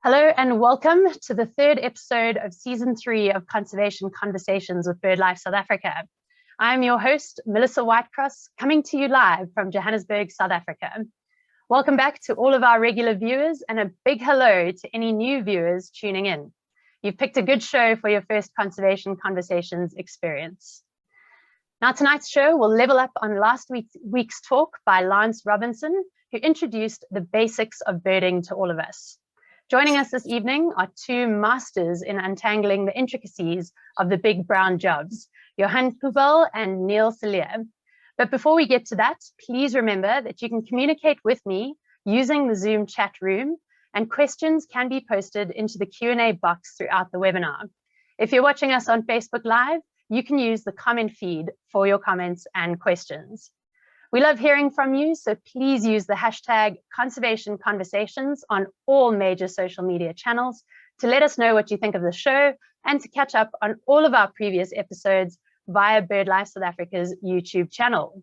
Hello and welcome to the third episode of Season 3 of Conservation Conversations with BirdLife South Africa. I'm your host, Melissa Whitecross, coming to you live from Johannesburg, South Africa. Welcome back to all of our regular viewers and a big hello to any new viewers tuning in. You've picked a good show for your first Conservation Conversations experience. Now tonight's show will level up on last week's talk by Lance Robinson, who introduced the basics of birding to all of us. Joining us this evening are two masters in untangling the intricacies of the big brown jobs, Johann Knobel and Niel Cillié. But before we get to that, please remember that you can communicate with me using the Zoom chat room, and questions can be posted into the Q&A box throughout the webinar. If you're watching us on Facebook Live, you can use the comment feed for your comments and questions. We love hearing from you, so please use the hashtag Conservation Conversations on all major social media channels to let us know what you think of the show and to catch up on all of our previous episodes via BirdLife South Africa's YouTube channel.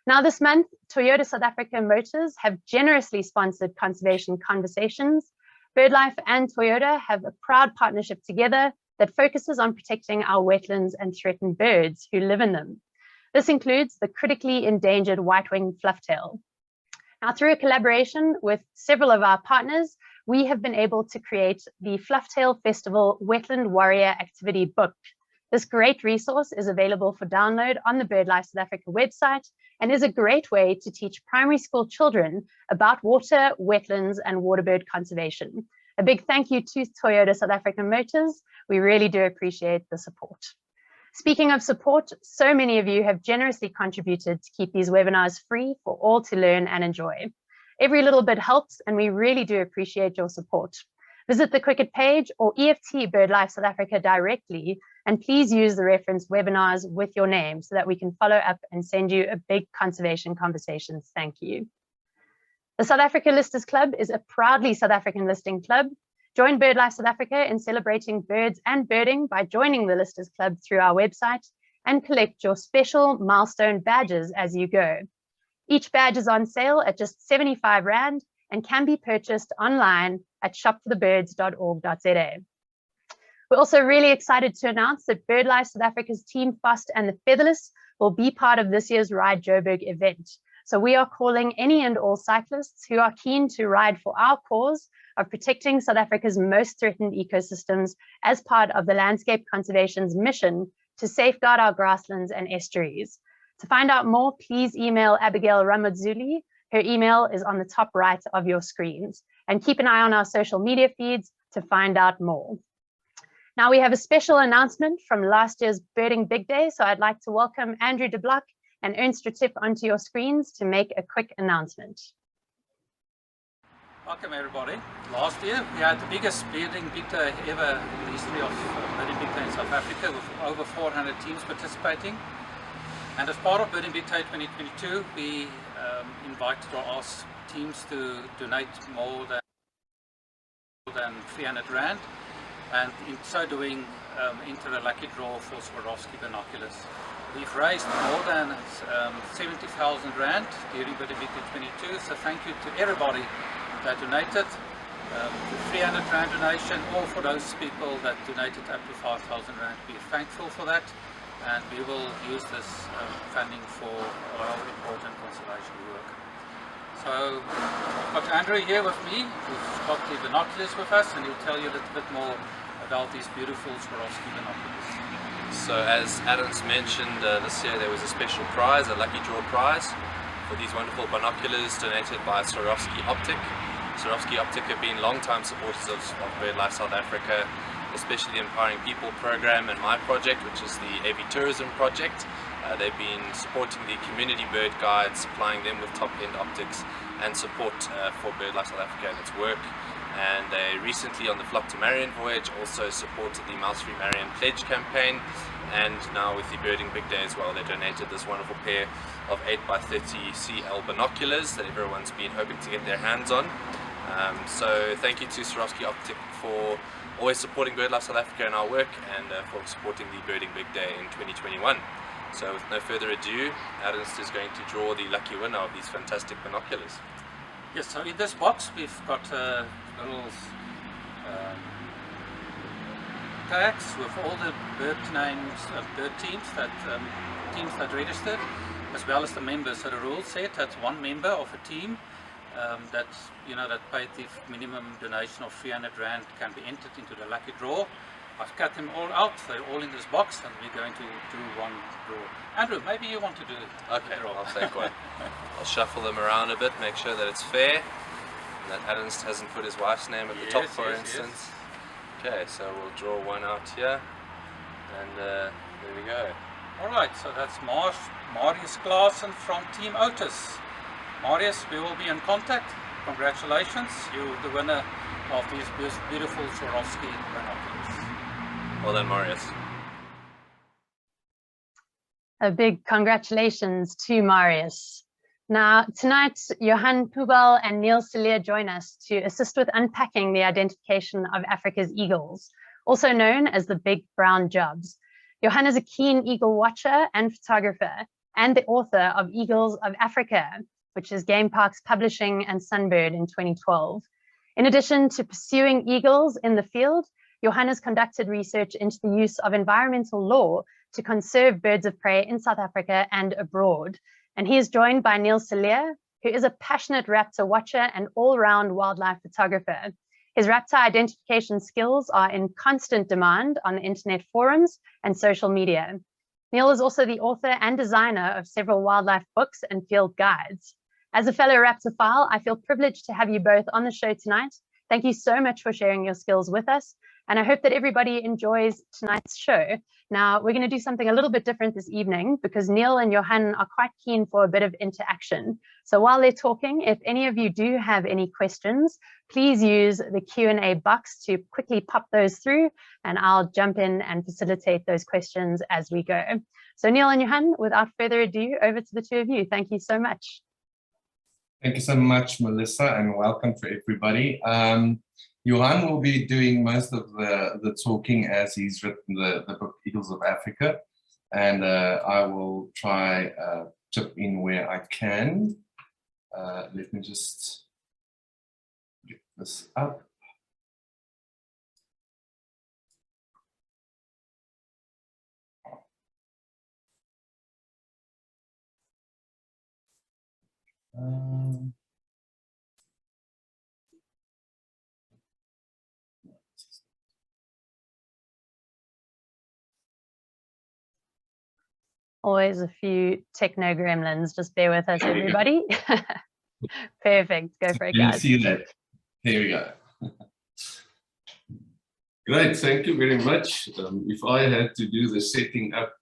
Now this month, Toyota South Africa Motors have generously sponsored Conservation Conversations. BirdLife and Toyota have a proud partnership together that focuses on protecting our wetlands and threatened birds who live in them. This includes the critically endangered white-winged flufftail. Now, through a collaboration with several of our partners, we have been able to create the Flufftail Festival Wetland Warrior Activity Book. This great resource is available for download on the BirdLife South Africa website and is a great way to teach primary school children about water, wetlands, and waterbird conservation. A big thank you to Toyota South Africa Motors. We really do appreciate the support. Speaking of support, so many of you have generously contributed to keep these webinars free for all to learn and enjoy. Every little bit helps, and we really do appreciate your support. Visit the Cricket page or EFT BirdLife South Africa directly, and please use the reference webinars with your name so that we can follow up and send you a big Conservation Conversations thank you. The South Africa Listers Club is a proudly South African listing club. Join BirdLife South Africa in celebrating birds and birding by joining the Listers Club through our website and collect your special milestone badges as you go. Each badge is on sale at just 75 Rand and can be purchased online at shopforthebirds.org.za. We're also really excited to announce that BirdLife South Africa's Team Fast and the Featherless will be part of this year's Ride Joburg event. So we are calling any and all cyclists who are keen to ride for our cause of protecting South Africa's most threatened ecosystems as part of the Landscape Conservation's mission to safeguard our grasslands and estuaries. To find out more, please email Abigail Ramodzuli. Her email is on the top right of your screens. And keep an eye on our social media feeds to find out more. Now we have a special announcement from last year's Birding Big Day, so I'd like to welcome Andrew de Block and Ernst Retief onto your screens to make a quick announcement. Welcome everybody. Last year we had the biggest Birding Big Day ever in the history of Birding Big Day in South Africa, with over 400 teams participating. And as part of Birding Big Day 2022, we invited or asked teams to donate more than 300 Rand, and in so doing enter a lucky draw for Swarovski binoculars. We've raised more than 70,000 Rand during Birding Big Day 22, so thank you to everybody that donated, the 300 Rand donation, or for those people that donated up to 5,000 Rand. We're thankful for that, and we will use this funding for our important conservation work. So I've got Andrew here with me, who's got the binoculars with us, and he'll tell you a little bit more about these beautiful Swarovski binoculars. So as Adam's mentioned, this year there was a special prize, a lucky draw prize, for these wonderful binoculars donated by Swarovski Optic. Swarovski Optic have been long-time supporters of BirdLife South Africa, especially the Empowering People program and my project, which is the AV Tourism project. They've been supporting the community bird guides, supplying them with top-end optics and support for BirdLife South Africa and its work. And they recently, on the Flock to Marion voyage, also supported the Mouse Free Marion Pledge campaign. And now with the Birding Big Day as well, they donated this wonderful pair of 8x30 CL binoculars that everyone's been hoping to get their hands on. So thank you to Swarovski Optic for always supporting BirdLife South Africa in our work, and for supporting the Birding Big Day in 2021. So with no further ado, Ernst is going to draw the lucky winner of these fantastic binoculars. Yes, so in this box we've got a little tags with all the bird names, bird teams that registered, as well as the members. So the rules said that one member of a team that paid the minimum donation of 300 Rand can be entered into the lucky draw. I've cut them all out, they're all in this box, and we're going to do one draw. Andrew, maybe you want to do it. Okay, I'll take one. I'll shuffle them around a bit, make sure that it's fair, and that Adams hasn't put his wife's name at the top, for instance. Yes. Okay, so we'll draw one out here, and there we go. Alright, so that's Marius Klaassen from Team Otis. Marius, we will be in contact. Congratulations, you're the winner of these beautiful Swarovski binoculars. Well done, Marius. A big congratulations to Marius. Now, tonight, Johann Knobel and Niel Cillié join us to assist with unpacking the identification of Africa's eagles, also known as the big brown jobs. Johann is a keen eagle watcher and photographer, and the author of Eagles of Africa, which is Game Parks Publishing and Sunbird in 2012. In addition to pursuing eagles in the field, Johann has conducted research into the use of environmental law to conserve birds of prey in South Africa and abroad. And he is joined by Niel Cillié, who is a passionate raptor watcher and all-round wildlife photographer. His raptor identification skills are in constant demand on the internet forums and social media. Niel is also the author and designer of several wildlife books and field guides. As a fellow raptophile, I feel privileged to have you both on the show tonight. Thank you so much for sharing your skills with us, and I hope that everybody enjoys tonight's show. Now, we're going to do something a little bit different this evening because Niel and Johann are quite keen for a bit of interaction. So while they're talking, if any of you do have any questions, please use the Q&A box to quickly pop those through, and I'll jump in and facilitate those questions as we go. So Niel and Johann, without further ado, over to the two of you. Thank you so much. Thank you so much, Melissa, and welcome to everybody. Johann will be doing most of the talking as he's written the book Eagles of Africa, and I will try chip in where I can. Let me just get this up. Always a few techno gremlins. Just bear with us, everybody. Perfect. Go for it, guys. You see that? Here we go. Great. Thank you very much. If I had to do the setting up,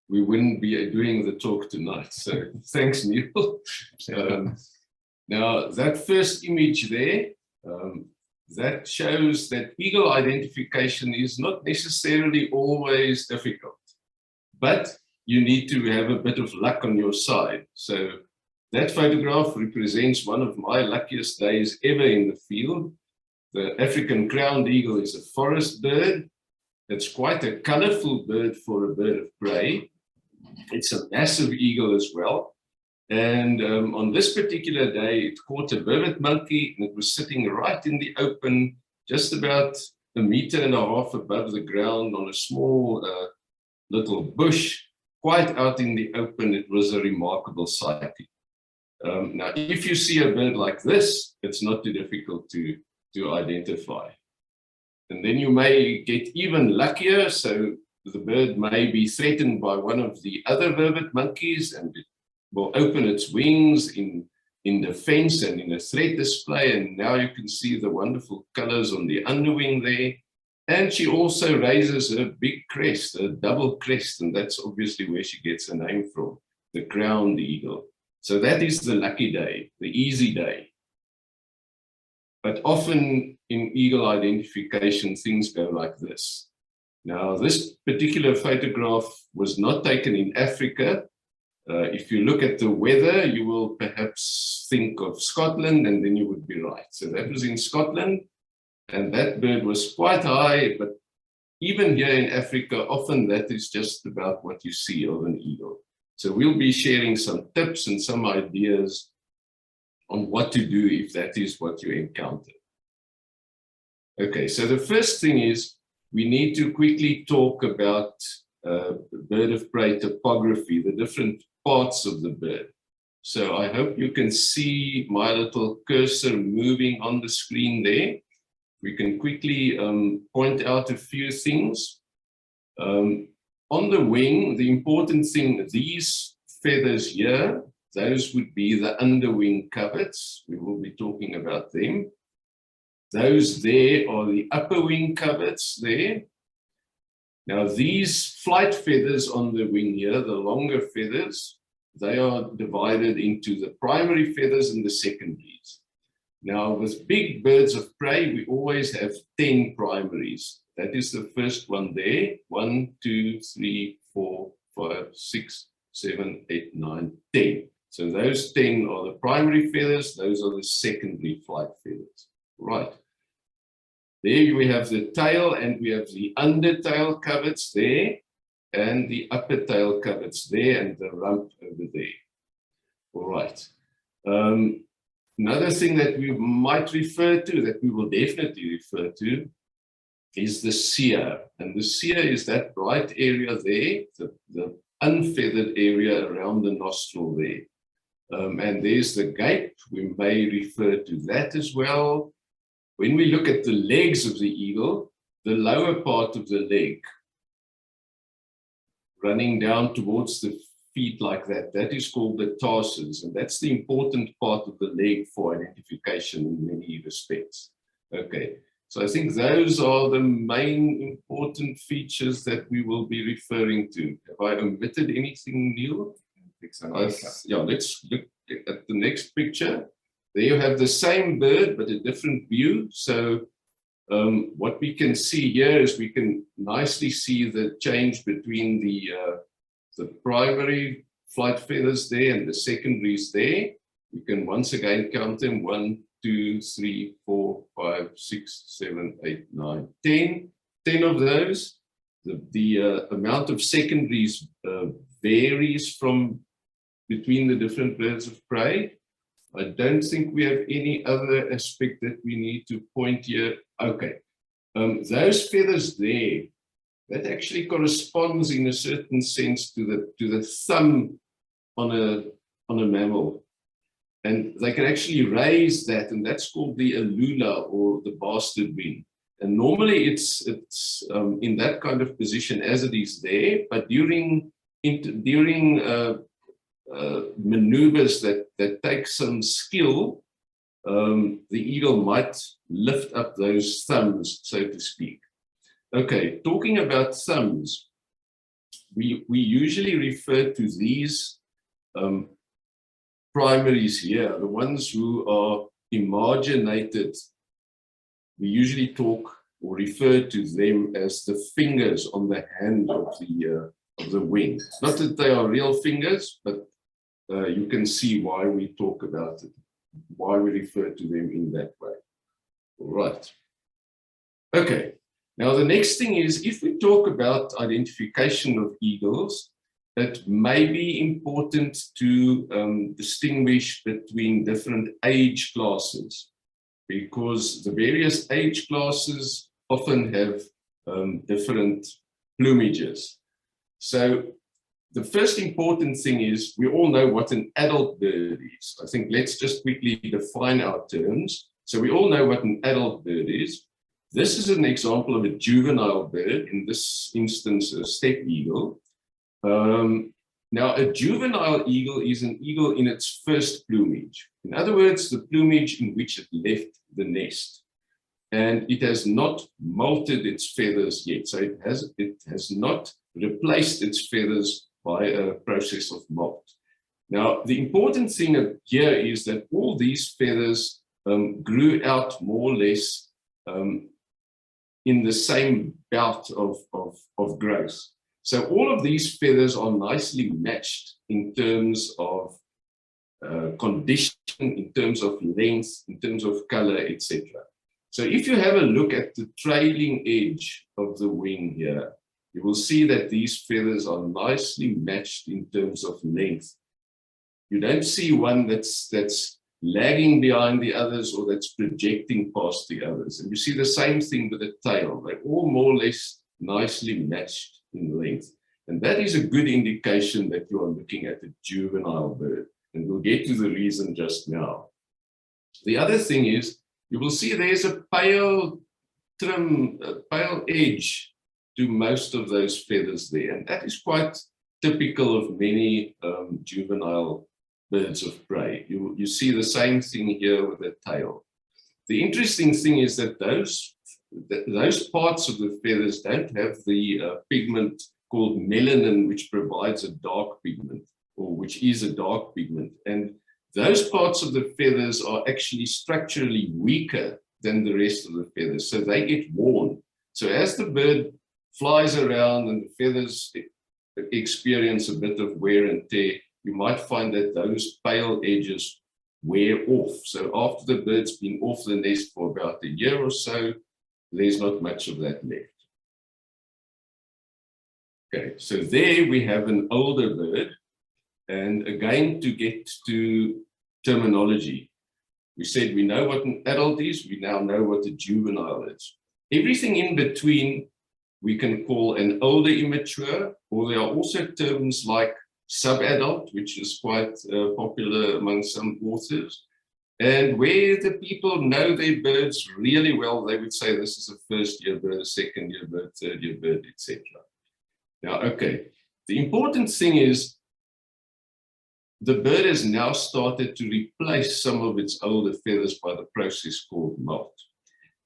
we wouldn't be doing the talk tonight. So thanks, Niel. Now, that first image there, that shows that eagle identification is not necessarily always difficult, but you need to have a bit of luck on your side. So that photograph represents one of my luckiest days ever in the field. The African crowned eagle is a forest bird. It's quite a colorful bird for a bird of prey. It's a massive eagle as well. And on this particular day, it caught a vivid monkey, and it was sitting right in the open, just about 1.5 meters above the ground on a small little bush, quite out in the open. It was a remarkable sighting. Now, if you see a bird like this, it's not too difficult to identify. And then you may get even luckier. So the bird may be threatened by one of the other vervet monkeys, and it will open its wings in defense and in a threat display. And now you can see the wonderful colors on the underwing there. And she also raises her big crest, a double crest, and that's obviously where she gets her name from, the crowned eagle. So that is the lucky day, the easy day. But often in eagle identification, things go like this. Now, this particular photograph was not taken in Africa. If you look at the weather, you will perhaps think of Scotland, and then you would be right. So that was in Scotland, and that bird was quite high, but even here in Africa, often that is just about what you see of an eagle. So we'll be sharing some tips and some ideas on what to do if that is what you encounter. Okay, so the first thing is we need to quickly talk about bird of prey topography, the different parts of the bird. So I hope you can see my little cursor moving on the screen there. We can quickly point out a few things. On the wing, the important thing, these feathers here, those would be the underwing coverts. We will be talking about them. Those there are the upper wing coverts there. Now these flight feathers on the wing here, the longer feathers, they are divided into the primary feathers and the secondaries. Now with big birds of prey, we always have 10 primaries. That is the first one there. 1, 2, 3, 4, 5, 6, 7, 8, 9, 10. So those 10 are the primary feathers, those are the secondary flight feathers. Right. There we have the tail and we have the undertail coverts there and the upper tail coverts there and the rump over there. All right. Another thing that we might refer to, that we will definitely refer to, is the seer. And the seer is that bright area there, the unfeathered area around the nostril there. And there's the gape. We may refer to that as well. When we look at the legs of the eagle, the lower part of the leg running down towards the feet like that, that is called the tarsus, and that's the important part of the leg for identification in many respects. Okay, so I think those are the main important features that we will be referring to. Have I omitted anything, Neil? Yeah, let's look at the next picture. There you have the same bird, but a different view. So what we can see here is we can nicely see the change between the primary flight feathers there and the secondaries there. We can once again count them: 1, 2, 3, 4, 5, 6, 7, 8, 9, 10. 10 of those. The amount of secondaries varies from between the different birds of prey. I don't think we have any other aspect that we need to point here. Okay, those feathers there, that actually corresponds in a certain sense to the thumb on a mammal, and they can actually raise that, and that's called the alula or the bastard wing. And normally it's in that kind of position as it is there, but during maneuvers that take some skill, the eagle might lift up those thumbs, so to speak. Okay, talking about thumbs, we usually refer to these primaries here, the ones who are emarginated. We usually talk or refer to them as the fingers on the hand of the wing. Not that they are real fingers, but you can see why we talk about it, why we refer to them in that way. All right. Okay. Now the next thing is, if we talk about identification of eagles, it may be important to distinguish between different age classes, because the various age classes often have different plumages. So the first important thing is, we all know what an adult bird is. I think let's just quickly define our terms. So we all know what an adult bird is. This is an example of a juvenile bird, in this instance a steppe eagle. Now a juvenile eagle is an eagle in its first plumage. In other words, the plumage in which it left the nest. And it has not molted its feathers yet. So it has not replaced its feathers by a process of molt. Now, the important thing here is that all these feathers grew out more or less in the same bout of growth. So all of these feathers are nicely matched in terms of condition, in terms of length, in terms of color, etc. So if you have a look at the trailing edge of the wing here, you will see that these feathers are nicely matched in terms of length. You don't see one that's lagging behind the others or that's projecting past the others. And you see the same thing with the tail. They're all more or less nicely matched in length. And that is a good indication that you are looking at a juvenile bird. And we'll get to the reason just now. The other thing is, you will see there's a pale trim, a pale edge to most of those feathers there. And that is quite typical of many juvenile birds of prey. You see the same thing here with the tail. The interesting thing is that those parts of the feathers don't have the pigment called melanin, which provides a dark pigment, or which is a dark pigment. And those parts of the feathers are actually structurally weaker than the rest of the feathers, so they get worn. So as the bird flies around and the feathers experience a bit of wear and tear, you might find that those pale edges wear off. So after the bird's been off the nest for about a year or so, there's not much of that left. Okay, so there we have an older bird. And again, to get to terminology, we said we know what an adult is, we now know what a juvenile is. Everything in between we can call an older immature, or there are also terms like subadult, which is quite popular among some authors. And where the people know their birds really well, they would say this is a first-year bird, a second-year bird, third-year bird, etc. Now, okay, the important thing is the bird has now started to replace some of its older feathers by the process called molt.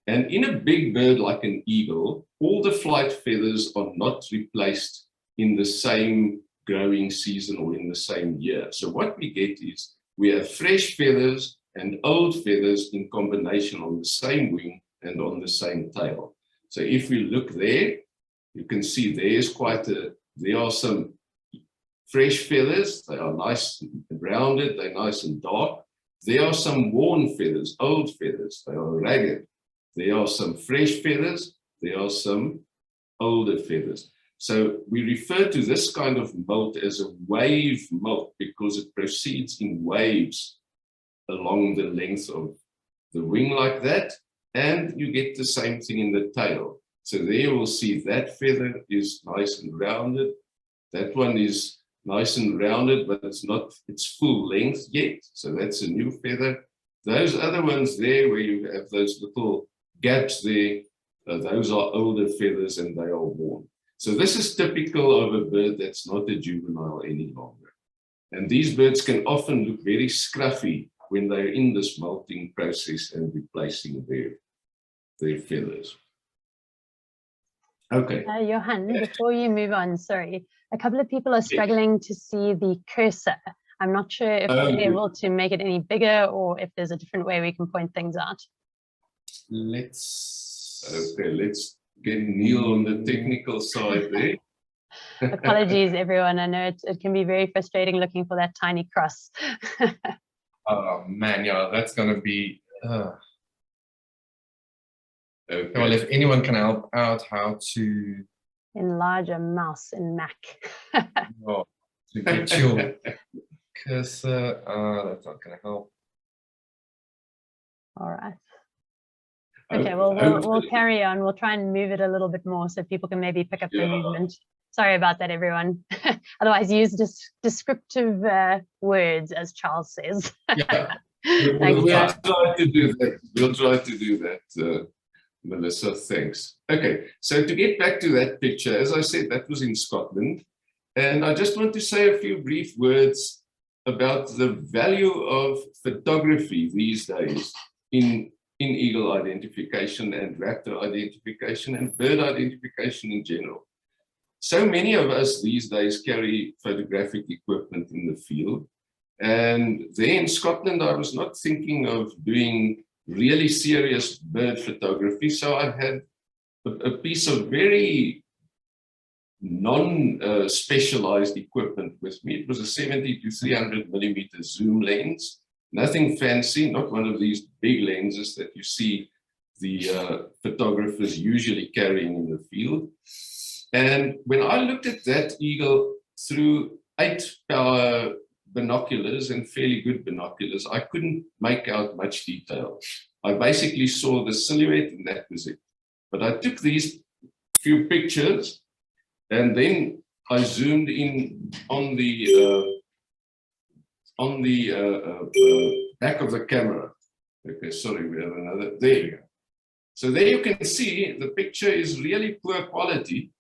And in a big bird like an eagle, all the flight feathers are not replaced in the same growing season or in the same year. So what we get is we have fresh feathers and old feathers in combination on the same wing and on the same tail. So if we look there, you can see there are some fresh feathers. They are nice and rounded, they're nice and dark. There are some worn feathers, old feathers, they are ragged. There are some fresh feathers, there are some older feathers. So we refer to this kind of molt as a wave molt because it proceeds in waves along the length of the wing like that, and you get the same thing in the tail. So there you will see that feather is nice and rounded. That one is nice and rounded, but it's not its full length yet. So that's a new feather. Those other ones there where you have those little gaps there, those are older feathers and they are worn. So this is typical of a bird that's not a juvenile any longer. And these birds can often look very scruffy when they're in this molting process and replacing their feathers. Okay. Johann, before you move on, sorry, a couple of people are struggling to see the cursor. I'm not sure if we're able to make it any bigger or if there's a different way we can point things out. Let's get Niel on the technical side there. Apologies, everyone. I know it can be very frustrating looking for that tiny cross. Oh man, yeah, that's going to be... Okay. Well, if anyone can help out how to enlarge a mouse in Mac. To get your cursor, that's not going to help. All right. Okay, well, we'll carry on. We'll try and move it a little bit more so people can maybe pick up the movement. Sorry about that, everyone. Otherwise, use descriptive words, as Charles says. Yeah. We'll try to do that. We'll try to do that. Melissa, thanks. Okay, so to get back to that picture, as I said, that was in Scotland. And I just want to say a few brief words about the value of photography these days in eagle identification and raptor identification and bird identification in general. So many of us these days carry photographic equipment in the field. And there in Scotland, I was not thinking of doing really serious bird photography. So I've had a piece of very non-specialized equipment with me. It was a 70 to 300 millimeter zoom lens. Nothing fancy, not one of these big lenses that you see the photographers usually carrying in the field. And when I looked at that eagle through 8-power binoculars and fairly good binoculars, I couldn't make out much detail. I basically saw the silhouette and that was it. But I took these few pictures and then I zoomed in on the back of the camera. Okay, sorry, we have another, there you go. So there you can see the picture is really poor quality,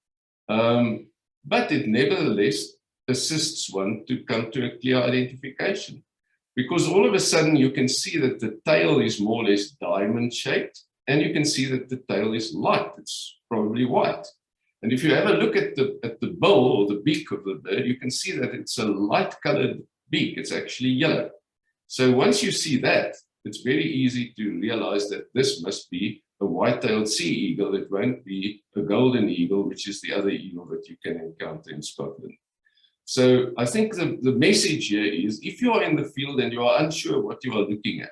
but it nevertheless assists one to come to a clear identification. Because all of a sudden you can see that the tail is more or less diamond shaped, and you can see that the tail is light, it's probably white. And if you have a look at the bill or the beak of the bird, you can see that it's a light colored beak, it's actually yellow. So once you see that, it's very easy to realize that this must be a white-tailed sea eagle. It won't be a golden eagle, which is the other eagle that you can encounter in Scotland. So I think the message here is, if you are in the field and you are unsure what you are looking at,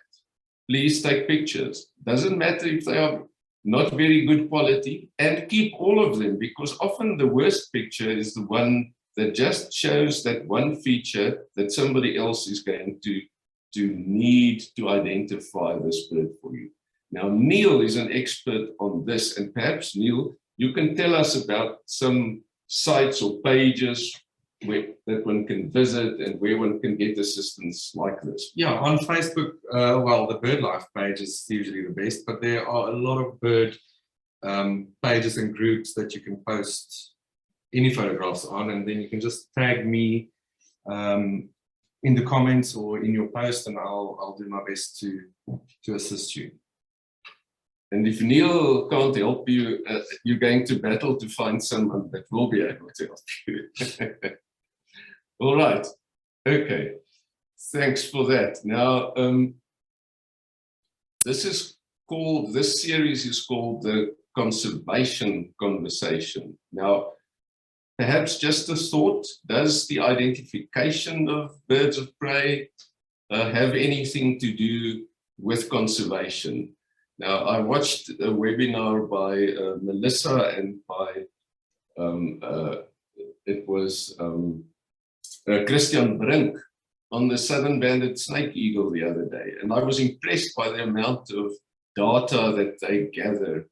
please take pictures. Doesn't matter if they are not very good quality, and keep all of them, because often the worst picture is the one that just shows that one feature that somebody else is going to need to identify this bird for you. Now, Niel is an expert on this, and perhaps, Niel, you can tell us about some sites or pages that one can visit and where one can get assistance like this. Yeah, on Facebook, well, the BirdLife page is usually the best, but there are a lot of bird pages and groups that you can post any photographs on, and then you can just tag me in the comments or in your post, and I'll do my best to assist you. And if Niel can't help you, you're going to battle to find someone that will be able to help you. All right. Okay. Thanks for that. Now, this series is called the Conservation Conversation. Now, perhaps just a thought, does the identification of birds of prey have anything to do with conservation? Now, I watched a webinar by Melissa and by, it was Christian Brink on the southern banded snake eagle the other day. And I was impressed by the amount of data that they gather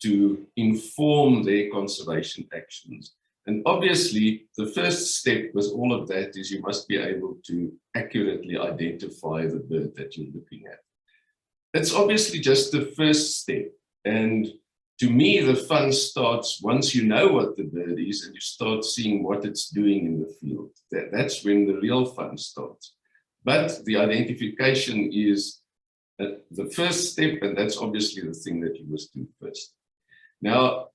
to inform their conservation actions. And obviously, the first step with all of that is you must be able to accurately identify the bird that you're looking at. That's obviously just the first step. And to me, the fun starts once you know what the bird is and you start seeing what it's doing in the field. That's when the real fun starts. But the identification is the first step, and that's obviously the thing that you must do first. Now,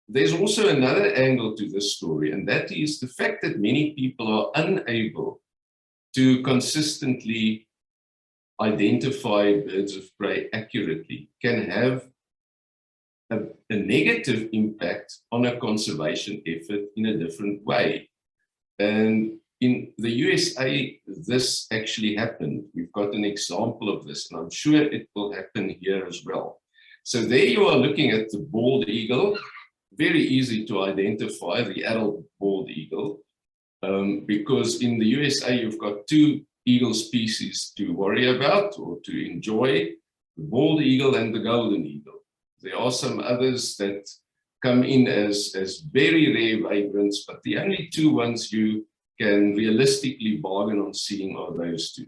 there's also another angle to this story, and that is the fact that many people are unable to consistently identify birds of prey accurately can have a negative impact on a conservation effort in a different way. And in the USA, this actually happened. We've got an example of this, and I'm sure it will happen here as well. So there you are looking at the bald eagle, very easy to identify, the adult bald eagle, because in the USA, you've got two eagle species to worry about or to enjoy, the bald eagle and the golden eagle. There are some others that come in as very rare vagrants, but the only two ones you can realistically bargain on seeing are those two.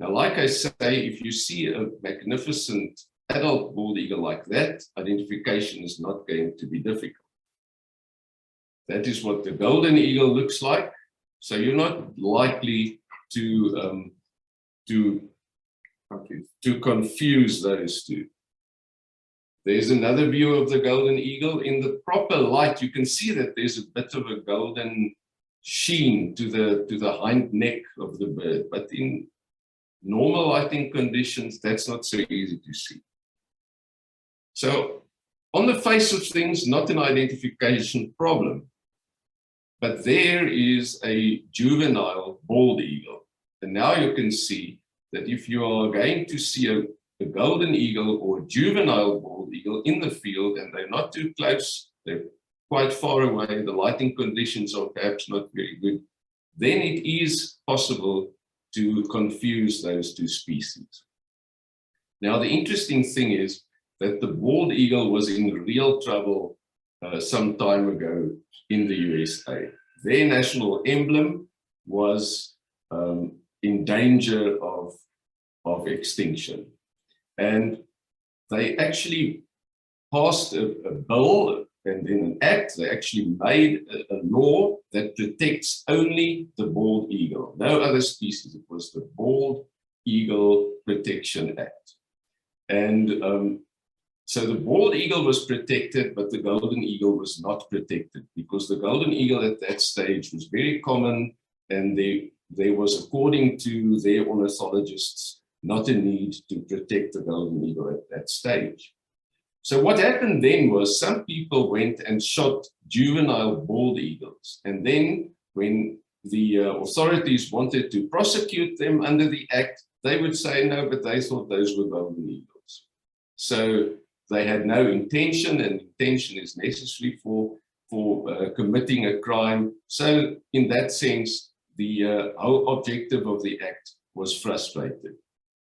Now, like I say, if you see a magnificent adult bald eagle like that, identification is not going to be difficult. That is what the golden eagle looks like. So you're not likely to confuse those two. There's another view of the golden eagle. In the proper light, you can see that there's a bit of a golden sheen to the hind neck of the bird, but in normal lighting conditions, that's not so easy to see. So on the face of things, not an identification problem, but there is a juvenile bald eagle. And now you can see that if you are going to see a golden eagle or juvenile bald eagle in the field, and they're not too close, they're quite far away, the lighting conditions are perhaps not very good, then it is possible to confuse those two species. Now, the interesting thing is that the bald eagle was in real trouble some time ago in the USA. Their national emblem was in danger of extinction. And they actually passed a bill and then an act. They actually made a law that protects only the bald eagle, no other species. It was the Bald Eagle Protection Act. And so the bald eagle was protected, but the golden eagle was not protected, because the golden eagle at that stage was very common, and there was, according to their ornithologists, not a need to protect the golden eagle at that stage. So what happened then was some people went and shot juvenile bald eagles. And then when the authorities wanted to prosecute them under the act, they would say no, but they thought those were golden eagles. So they had no intention, and intention is necessary for committing a crime. So in that sense, the whole objective of the act was frustrated.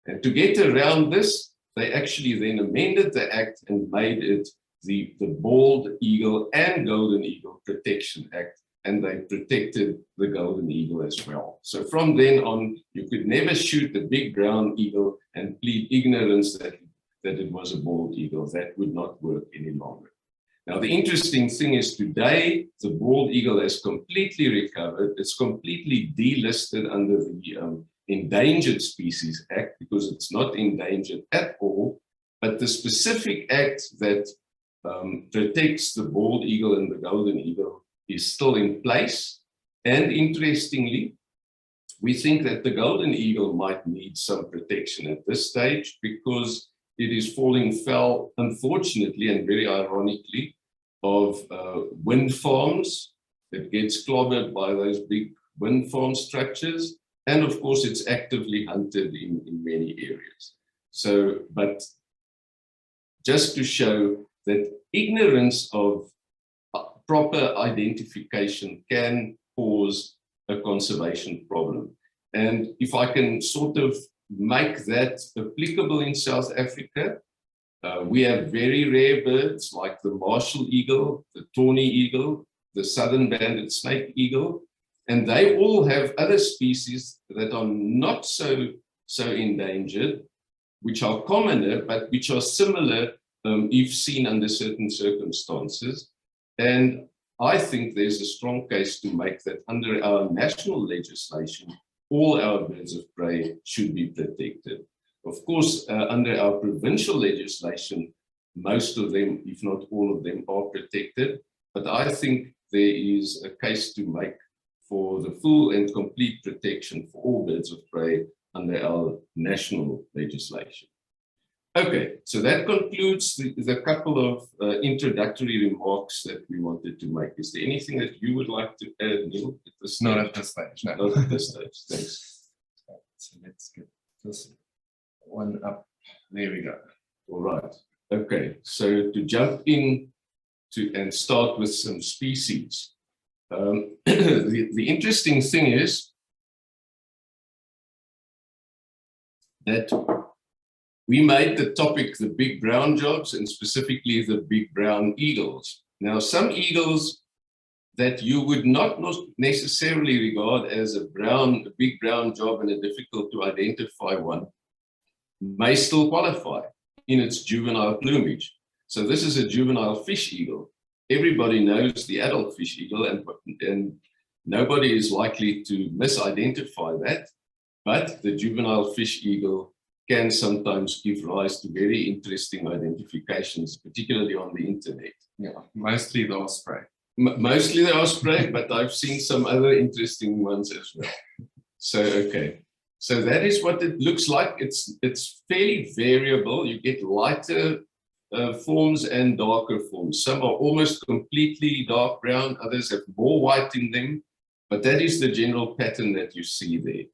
And to get around this, they actually then amended the act and made it the Bald Eagle and Golden Eagle Protection Act, and they protected the golden eagle as well. So from then on, you could never shoot the big brown eagle and plead ignorance that it was a bald eagle. That would not work any longer. Now, the interesting thing is today, the bald eagle has completely recovered. It's completely delisted under the Endangered Species Act, because it's not endangered at all. But the specific act that protects the bald eagle and the golden eagle is still in place. And interestingly, we think that the golden eagle might need some protection at this stage, because it is falling foul, unfortunately and very ironically, of wind farms. It gets clobbered by those big wind farm structures. And of course, it's actively hunted in many areas. So, but just to show that ignorance of proper identification can cause a conservation problem. And if I can sort of make that applicable in South Africa, we have very rare birds like the martial eagle, the tawny eagle, the southern banded snake eagle, and they all have other species that are not so endangered, which are commoner, but which are similar if seen under certain circumstances. And I think there's a strong case to make that under our national legislation, all our birds of prey should be protected. Of course, under our provincial legislation, most of them, if not all of them, are protected. But I think there is a case to make for the full and complete protection for all birds of prey under our national legislation. Okay, so that concludes the couple of introductory remarks that we wanted to make. Is there anything that you would like to add, Niel, at this stage? Not at this stage, no. Not at this stage, thanks. So let's get this one up. There we go. All right. Okay, so to jump in and start with some species. The interesting thing is that we made the topic the big brown jobs, and specifically the big brown eagles. Now, some eagles that you would not necessarily regard as a big brown job and a difficult to identify one may still qualify in its juvenile plumage. So this is a juvenile fish eagle. Everybody knows the adult fish eagle, and nobody is likely to misidentify that, but the juvenile fish eagle can sometimes give rise to very interesting identifications, particularly on the internet. Yeah, mostly the osprey. Mostly the osprey, but I've seen some other interesting ones as well. So, okay. So that is what it looks like. It's fairly variable. You get lighter forms and darker forms. Some are almost completely dark brown, others have more white in them, but that is the general pattern that you see there.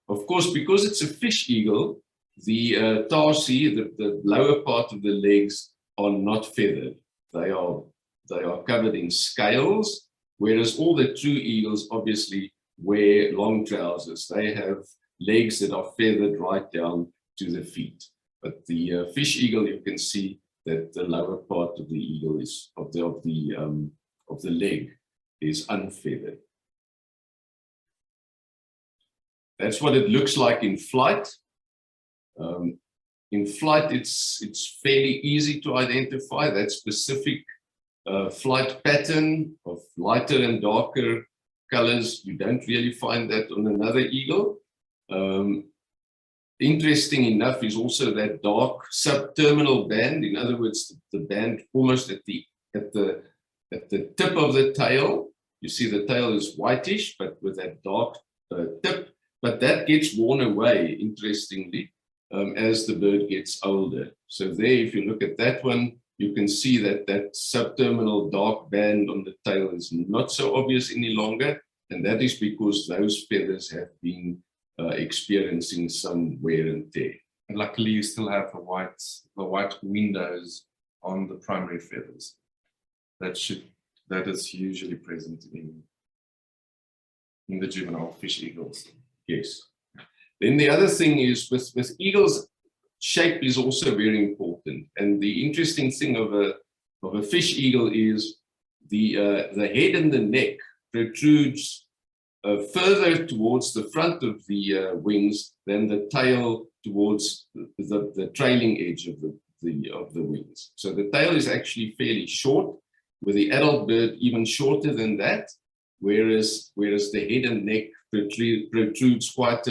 Of course, because it's a fish eagle, the tarsi, the lower part of the legs, are not feathered. They are covered in scales, whereas all the true eagles obviously wear long trousers. They have legs that are feathered right down to the feet. But the fish eagle, you can see that the lower part of the eagle is of the leg is unfeathered. That's what it looks like in flight. In flight, it's fairly easy to identify that specific flight pattern of lighter and darker colors. You don't really find that on another eagle. Interesting enough is also that dark subterminal band. In other words, the band almost at the tip of the tail. You see the tail is whitish, but with that dark tip. But that gets worn away, interestingly, as the bird gets older. So there, if you look at that one, you can see that that subterminal dark band on the tail is not so obvious any longer. And that is because those feathers have been experiencing some wear and tear. And luckily, you still have the white windows on the primary feathers. That is usually present in the juvenile fish eagles. Yes. Then the other thing is with eagles, shape is also very important. And the interesting thing of a fish eagle is the head and the neck protrudes further towards the front of the wings than the tail towards the trailing edge of the wings. So the tail is actually fairly short, with the adult bird even shorter than that, whereas the head and neck protrudes quite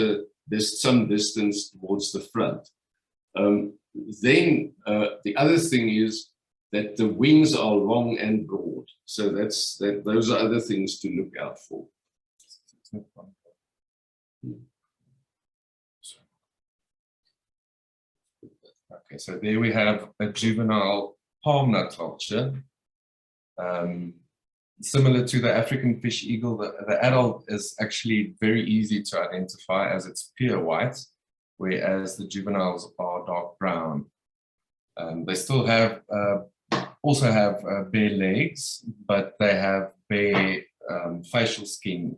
some distance towards the front. Then the other thing is that the wings are long and broad. So those are other things to look out for. Okay, so there we have a juvenile palm nut vulture. Similar to the African fish eagle, the adult is actually very easy to identify as it's pure white, whereas the juveniles are dark brown. They still also have bare legs, but they have bare facial skin.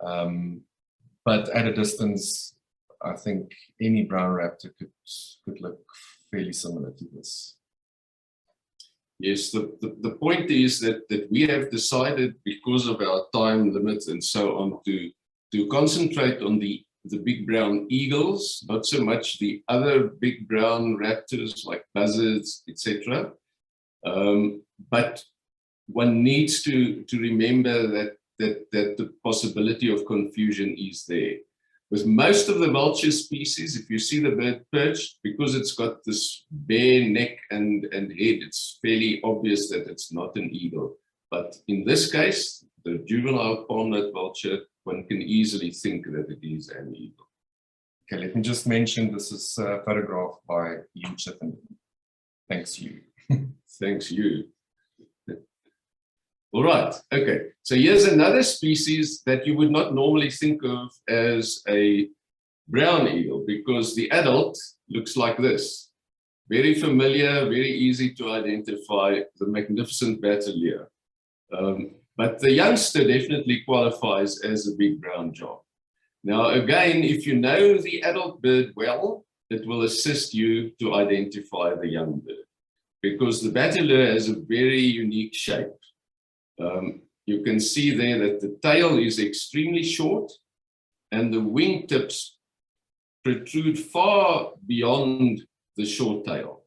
But at a distance, I think any brown raptor could look fairly similar to this. Yes, the point is that we have decided, because of our time limits and so on, to concentrate on the big brown eagles, not so much the other big brown raptors like buzzards, etc. But one needs to remember that the possibility of confusion is there. With most of the vulture species, if you see the bird perched, because it's got this bare neck and head, it's fairly obvious that it's not an eagle. But in this case, the juvenile palm nut vulture, one can easily think that it is an eagle. Okay, let me just mention this is photographed by Niel Cillié. Thanks you. Thanks you. All right, okay. So here's another species that you would not normally think of as a brown eagle, because the adult looks like this. Very familiar, very easy to identify, the magnificent batelier. But the youngster definitely qualifies as a big brown job. Now, again, if you know the adult bird well, it will assist you to identify the young bird, because the batelier has a very unique shape. You can see there that the tail is extremely short and the wingtips protrude far beyond the short tail.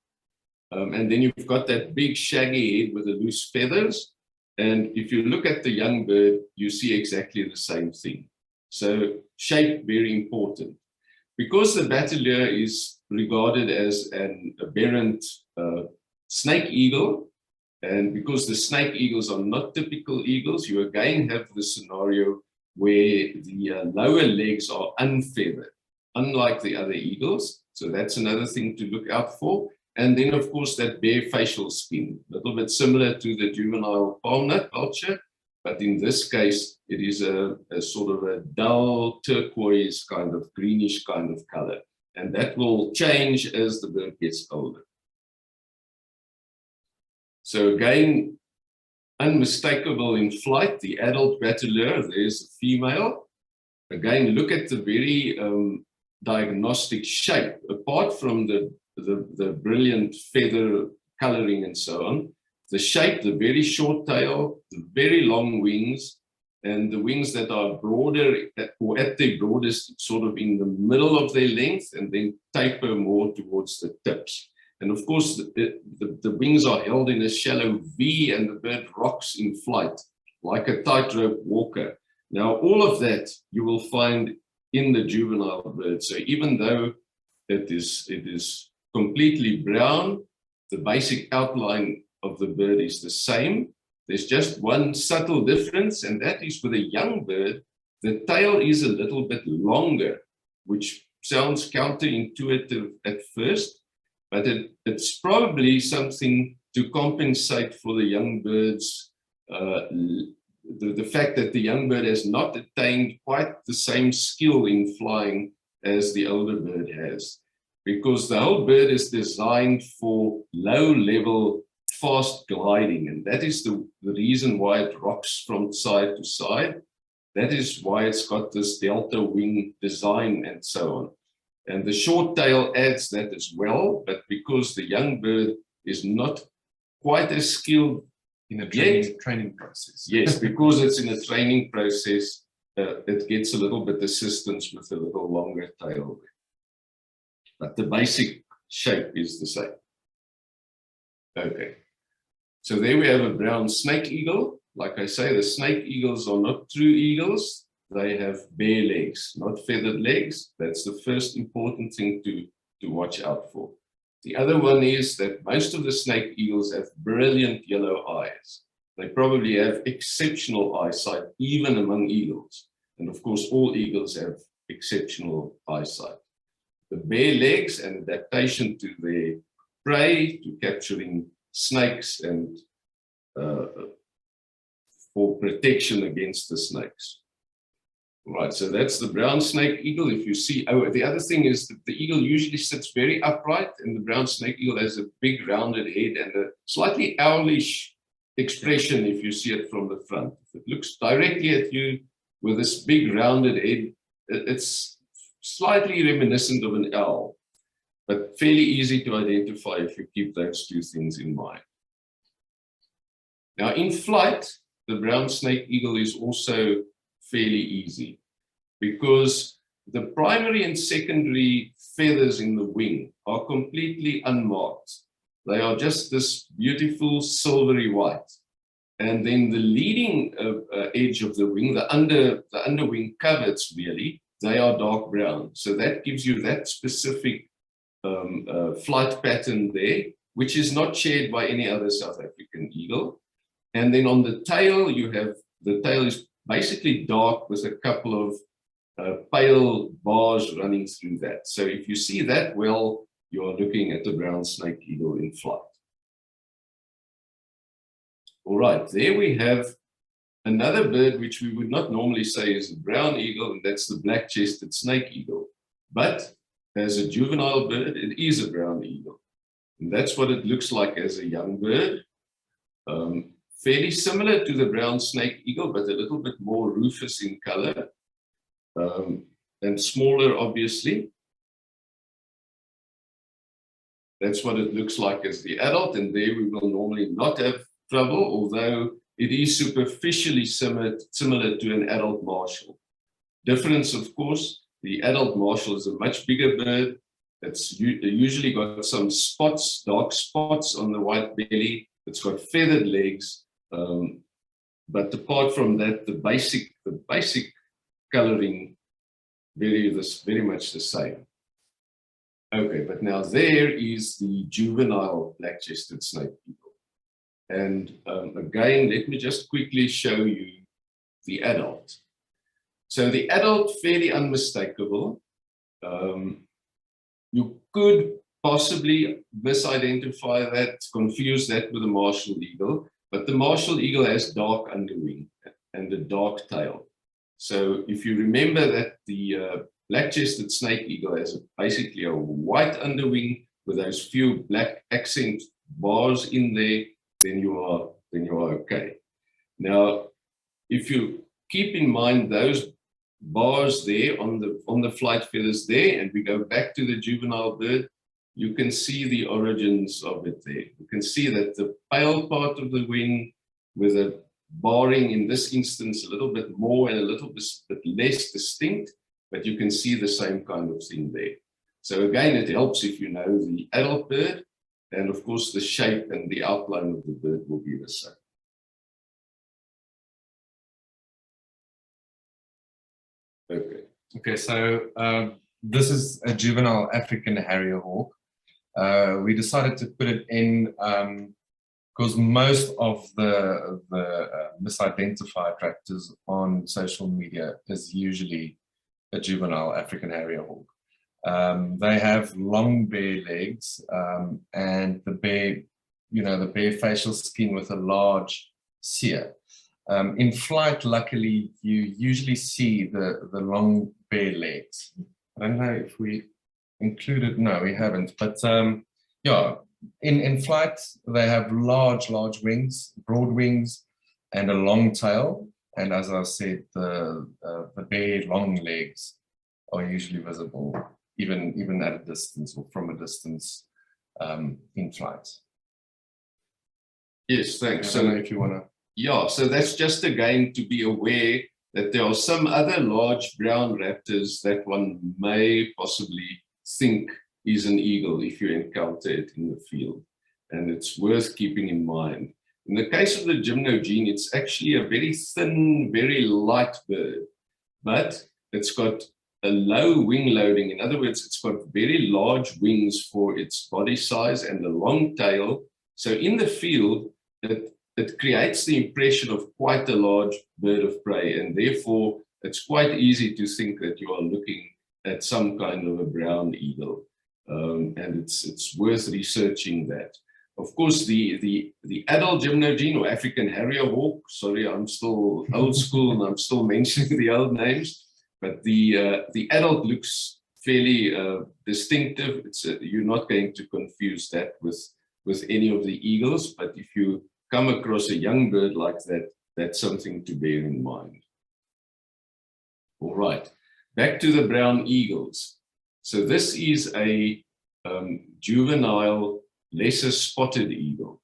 And then you've got that big shaggy head with the loose feathers. And if you look at the young bird, you see exactly the same thing. So shape, very important. Because the batelier is regarded as an aberrant snake eagle, and because the snake eagles are not typical eagles, you again have the scenario where the lower legs are unfeathered, unlike the other eagles. So that's another thing to look out for. And then, of course, that bare facial skin, a little bit similar to the juvenile palm nut vulture, but in this case, it is a sort of a dull turquoise kind of greenish kind of color. And that will change as the bird gets older. So again, unmistakable in flight, the adult batelier, there's a female, again, look at the very diagnostic shape. Apart from the brilliant feather coloring and so on, the shape, the very short tail, the very long wings, and the wings that are broader or at their broadest sort of in the middle of their length and then taper more towards the tips. And of course, the wings are held in a shallow V and the bird rocks in flight like a tightrope walker. Now, all of that you will find in the juvenile bird. So even though it is completely brown, the basic outline of the bird is the same. There's just one subtle difference, and that is with a young bird, the tail is a little bit longer, which sounds counterintuitive at first, but it's probably something to compensate for the young bird's, the fact that the young bird has not attained quite the same skill in flying as the older bird has, because the whole bird is designed for low-level fast gliding, and that is the reason why it rocks from side to side. That is why it's got this delta wing design and so on. And the short tail adds that as well, but because the young bird is not quite as skilled in a training process. Yes, because it's in a training process, it gets a little bit assistance with a little longer tail. But the basic shape is the same. Okay, so there we have a brown snake eagle. Like I say, the snake eagles are not true eagles. They have bare legs, not feathered legs. That's the first important thing to watch out for. The other one is that most of the snake eagles have brilliant yellow eyes. They probably have exceptional eyesight, even among eagles. And of course, all eagles have exceptional eyesight. The bare legs and adaptation to their prey, to capturing snakes and for protection against the snakes. Right, so that's the brown snake eagle. If you see, oh, the other thing is that the eagle usually sits very upright, and the brown snake eagle has a big rounded head and a slightly owlish expression if you see it from the front. If it looks directly at you with this big rounded head, it's slightly reminiscent of an owl, but fairly easy to identify if you keep those two things in mind. Now, in flight, the brown snake eagle is also fairly easy because the primary and secondary feathers in the wing are completely unmarked. They are just this beautiful silvery white. And then the leading edge of the wing, the underwing coverts really, they are dark brown. So that gives you that specific flight pattern there, which is not shared by any other South African eagle. And then on the tail, you have, the tail is basically dark with a couple of pale bars running through that. So if you see that well, you're looking at the brown snake eagle in flight. All right, there we have another bird which we would not normally say is a brown eagle, and that's the black-chested snake eagle. But as a juvenile bird, it is a brown eagle. And that's what it looks like as a young bird. Fairly similar to the brown snake eagle, but a little bit more rufous in color and smaller, obviously. That's what it looks like as the adult, and there we will normally not have trouble, although it is superficially similar to an adult marshal. Difference, of course, the adult marshal is a much bigger bird. It's usually got some spots, dark spots on the white belly. It's got feathered legs. But apart from that, the basic coloring very much the same. Okay, but now there is the juvenile black-chested snake eagle. And again, let me just quickly show you the adult. So the adult, fairly unmistakable. You could possibly misidentify that, confuse that with a martial eagle. But the martial eagle has dark underwing and a dark tail. So if you remember that the black-chested snake eagle has basically a white underwing with those few black accent bars in there, then you are okay. Now, if you keep in mind those bars there on the flight feathers there, and we go back to the juvenile bird, you can see the origins of it there. You can see that the pale part of the wing with a barring in this instance a little bit more and a little bit less distinct, but you can see the same kind of thing there. So again, it helps if you know the adult bird, and of course the shape and the outline of the bird will be the same. Okay, so this is a juvenile African Harrier hawk. We decided to put it in because most of the misidentified raptors on social media is usually a juvenile African Harrier hawk. They have long bare legs and the bare facial skin with a large seer. In flight, luckily, you usually see the long bare legs. I don't know if we included, no, we haven't, but yeah, in flight, they have large wings, broad wings, and a long tail. And as I said, the bare long legs are usually visible, even at a distance or from a distance in flight. Yes, thanks. I don't know if you want to. Yeah, so that's just again to be aware that there are some other large brown raptors that one may possibly think is an eagle if you encounter it in the field. And it's worth keeping in mind. In the case of the gymnogene, it's actually a very thin, very light bird, but it's got a low wing loading. In other words, it's got very large wings for its body size and a long tail. So in the field, it creates the impression of quite a large bird of prey, and therefore it's quite easy to think that you are looking at some kind of a brown eagle, and it's worth researching that. Of course, the adult gymnogene or African Harrier hawk, sorry, I'm still old school and I'm still mentioning the old names, but the adult looks fairly distinctive. You're not going to confuse that with any of the eagles, but if you come across a young bird like that, that's something to bear in mind. All right, back to the brown eagles. So this is a juvenile lesser spotted eagle.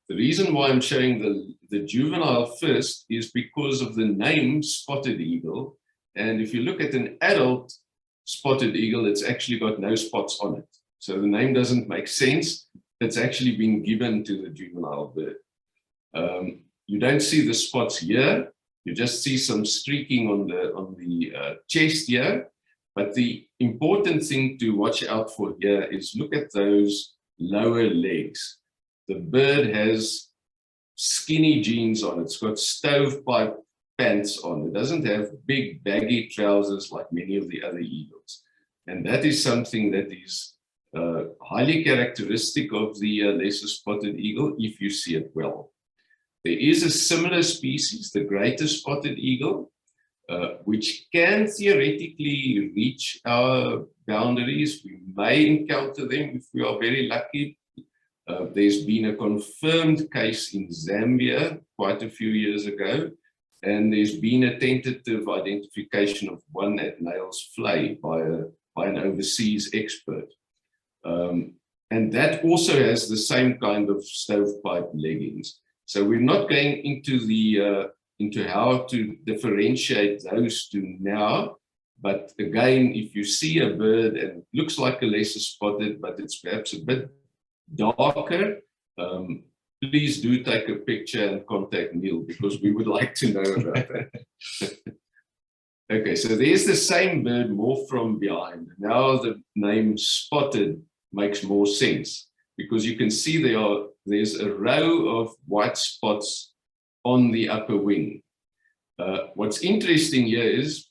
The reason why I'm showing the juvenile first is because of the name spotted eagle. And if you look at an adult spotted eagle, it's actually got no spots on it. So the name doesn't make sense. It's actually been given to the juvenile bird. You don't see the spots here. You just see some streaking on the chest here. But the important thing to watch out for here is look at those lower legs. The bird has skinny jeans on. It's got stovepipe pants on. It doesn't have big baggy trousers like many of the other eagles. And that is something that is highly characteristic of the lesser spotted eagle if you see it well. There is a similar species, the greater spotted eagle, which can theoretically reach our boundaries. We may encounter them if we are very lucky. There's been a confirmed case in Zambia quite a few years ago, and there's been a tentative identification of one at Nails Flay by an overseas expert. And that also has the same kind of stovepipe leggings. So we're not going into how to differentiate those two now, but again, if you see a bird and it looks like a lesser spotted, but it's perhaps a bit darker, please do take a picture and contact Niel, because we would like to know about that. Okay, so there's the same bird more from behind. Now the name spotted makes more sense, because you can see there's a row of white spots on the upper wing. What's interesting here is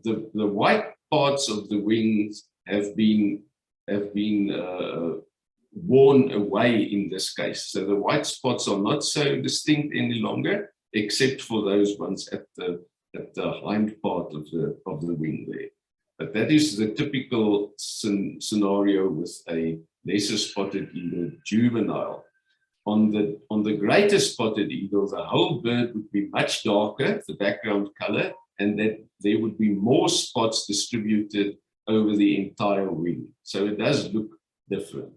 the white parts of the wings have been worn away in this case. So the white spots are not so distinct any longer, except for those ones at the hind part of the wing there. But that is the typical scenario with a lesser spotted eagle juvenile. On the greater spotted eagle, the whole bird would be much darker, the background color, and that there would be more spots distributed over the entire wing. So it does look different.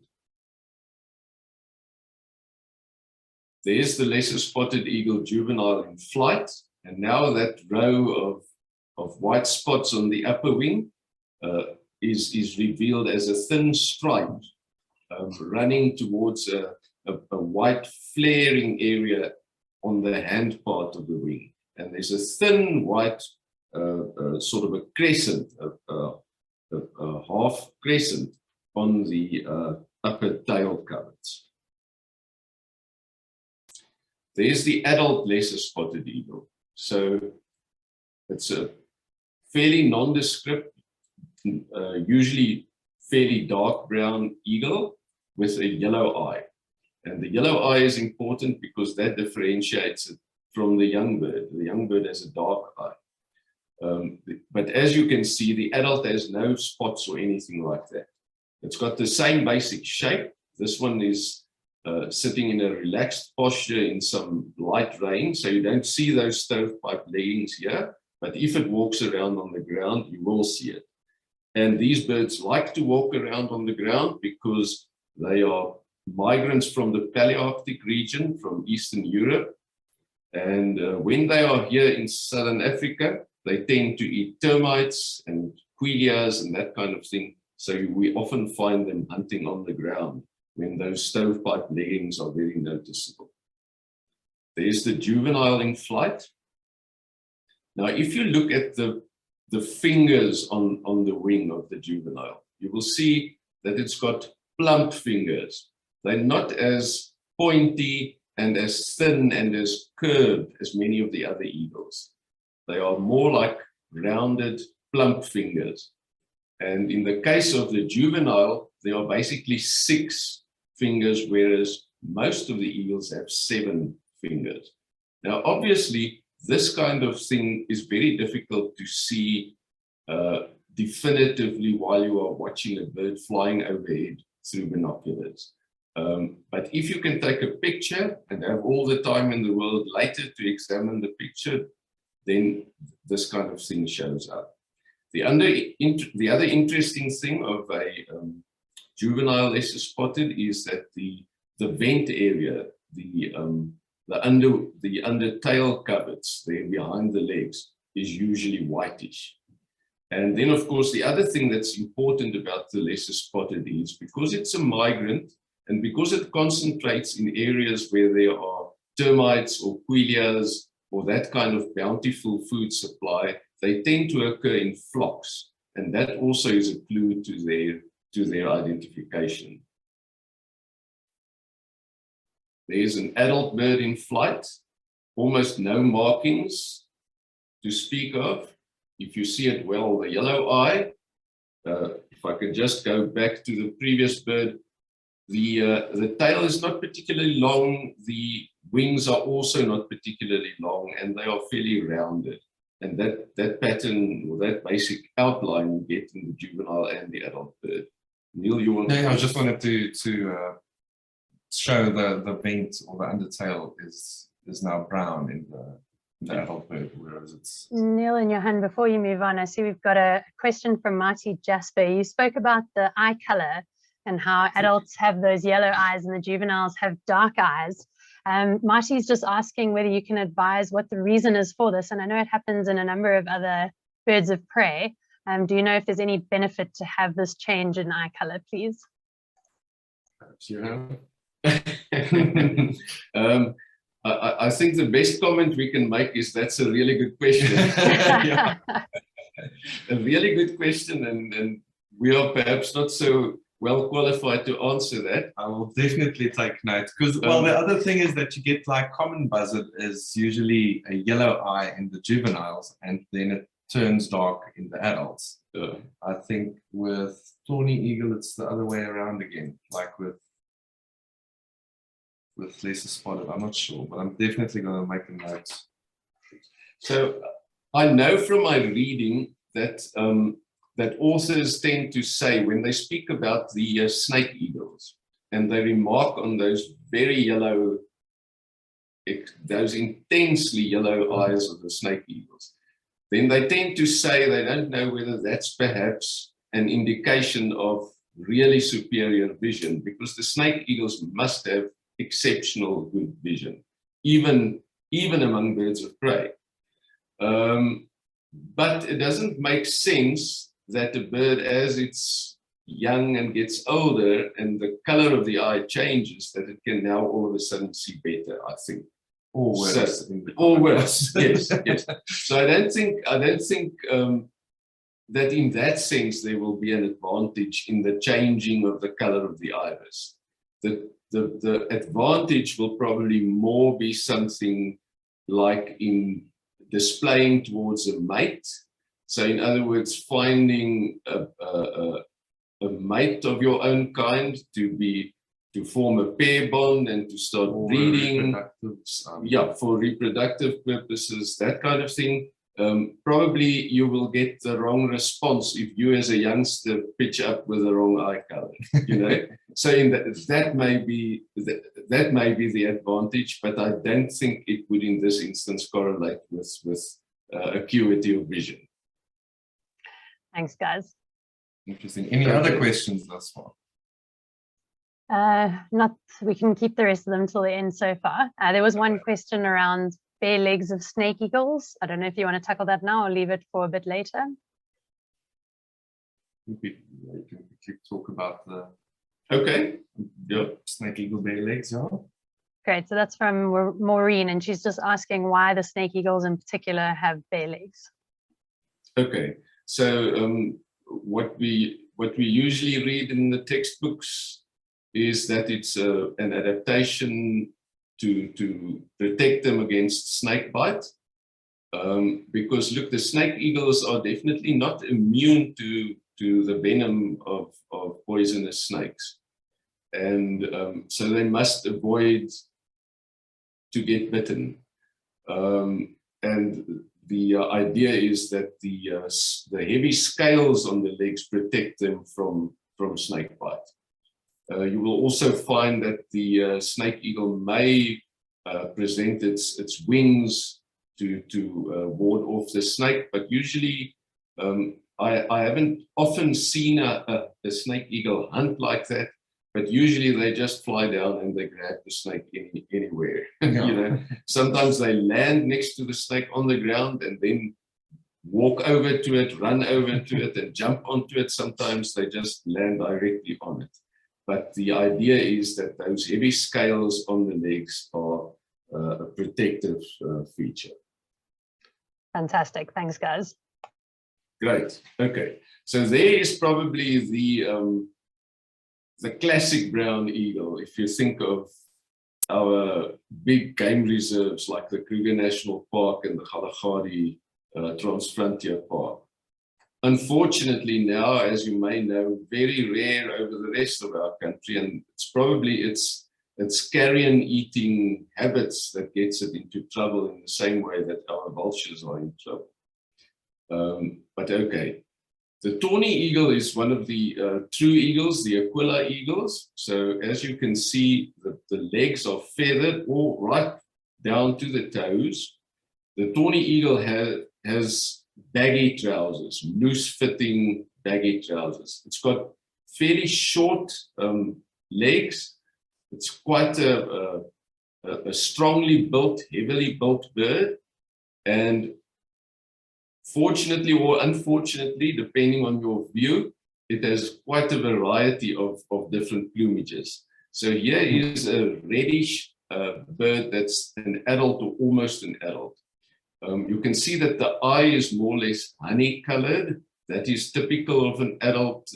There's the lesser spotted eagle juvenile in flight, and now that row of white spots on the upper wing is revealed as a thin stripe running towards a white flaring area on the hand part of the wing. And there's a thin white sort of a crescent, a half crescent on the upper tail coverts. There's the adult lesser spotted eagle. So it's a fairly nondescript, usually fairly dark brown eagle with a yellow eye. And the yellow eye is important because that differentiates it from the young bird. The young bird has a dark eye. But as you can see, the adult has no spots or anything like that. It's got the same basic shape. This one is sitting in a relaxed posture in some light rain, so you don't see those stovepipe leggings here, but if it walks around on the ground, you will see it. And these birds like to walk around on the ground because they are migrants from the Palearctic region, from Eastern Europe. And when they are here in Southern Africa, they tend to eat termites and quillias and that kind of thing. So we often find them hunting on the ground when those stovepipe leggings are very noticeable. There's the juvenile in flight. Now, if you look at the fingers on the wing of the juvenile, you will see that it's got plump fingers. They're not as pointy and as thin and as curved as many of the other eagles. They are more like rounded, plump fingers. And in the case of the juvenile, there are basically 6 fingers, whereas most of the eagles have 7 fingers. Now, obviously, this kind of thing is very difficult to see definitively while you are watching a bird flying overhead through binoculars. But if you can take a picture and have all the time in the world later to examine the picture, then this kind of thing shows up. The other interesting thing of a juvenile lesser spotted is that the vent area, the under tail coverts there behind the legs is usually whitish. And then, of course, the other thing that's important about the lesser spotted is because it's a migrant and because it concentrates in areas where there are termites or quillias or that kind of bountiful food supply, they tend to occur in flocks. And that also is a clue to their identification. There's an adult bird in flight, almost no markings to speak of. If you see it well, the yellow eye, if I could just go back to the previous bird, the tail is not particularly long, the wings are also not particularly long, and they are fairly rounded. And that pattern, or that basic outline you get in the juvenile and the adult bird. Niel, you want to... I just wanted to show the vent or the undertail is now brown in the adult bird, whereas it's... Niel and Johann, before you move on, I see we've got a question from Marty Jasper. You spoke about the eye color and how adults have those yellow eyes and the juveniles have dark eyes. Marty's just asking whether you can advise what the reason is for this. And I know it happens in a number of other birds of prey. Do you know if there's any benefit to have this change in eye color, please? Perhaps you have. I think the best comment we can make is that's a really good question. Yeah. A really good question, and we are perhaps not so well qualified to answer that. I will definitely take note, because well, the other thing is that you get like common buzzard is usually a yellow eye in the juveniles, and then it turns dark in the adults. I think with Torny Eagle, it's the other way around again, like with lesser spotted. I'm not sure, but I'm definitely going to make a note. So I know from my reading that that authors tend to say when they speak about the snake eagles and they remark on those very yellow, those intensely yellow eyes of the snake eagles, then they tend to say they don't know whether that's perhaps an indication of really superior vision, because the snake eagles must have exceptional good vision, even among birds of prey. But it doesn't make sense that a bird, as it's young and gets older and the color of the eye changes, that it can now all of a sudden see better, I think. Or worse. Or worse, yes, yes. So I don't think that in that sense there will be an advantage in the changing of the color of the iris. The advantage will probably more be something like in displaying towards a mate. So in other words, finding a mate of your own kind to form a pair bond and to start breeding. Yeah, for reproductive purposes, that kind of thing. Probably you will get the wrong response if you as a youngster pitch up with the wrong eye color, you know. So that may be the advantage, but I don't think it would in this instance correlate with acuity of vision. Thanks, guys. Interesting. Any other questions thus far? We can keep the rest of them till the end so far. There was one question around bare legs of snake eagles. I don't know if you want to tackle that now or leave it for a bit later. We can quickly talk about the snake eagle bare legs. Yeah. Great. So that's from Maureen, and she's just asking why the snake eagles in particular have bare legs. Okay. So what we usually read in the textbooks is that it's an adaptation to protect them against snake bite. Because look, the snake eagles are definitely not immune to the venom of poisonous snakes. And so they must avoid to get bitten. And the idea is that the heavy scales on the legs protect them from snake bite. You will also find that the snake eagle may present its wings to ward off the snake, but usually I haven't often seen a snake eagle hunt like that, but usually they just fly down and they grab the snake anywhere. Yeah. You know, sometimes they land next to the snake on the ground and then walk over to it, run over to it and jump onto it. Sometimes they just land directly on it. But the idea is that those heavy scales on the legs are a protective feature. Fantastic. Thanks, guys. Great. Okay. So there is probably the classic brown eagle. If you think of our big game reserves like the Kruger National Park and the Kalahari Transfrontier Park. Unfortunately now, as you may know, very rare over the rest of our country, and it's probably its carrion eating habits that gets it into trouble in the same way that our vultures are in trouble. But okay, the Torny Eagle is one of the true eagles, the Aquila eagles. So as you can see, the legs are feathered all right down to the toes. The Torny Eagle has baggy trousers, loose-fitting baggy trousers. It's got fairly short legs. It's quite a strongly built, heavily built bird, and fortunately or unfortunately, depending on your view, it has quite a variety of different plumages. So here is a reddish bird that's an adult or almost an adult. You can see that the eye is more or less honey-colored. That is typical of an adult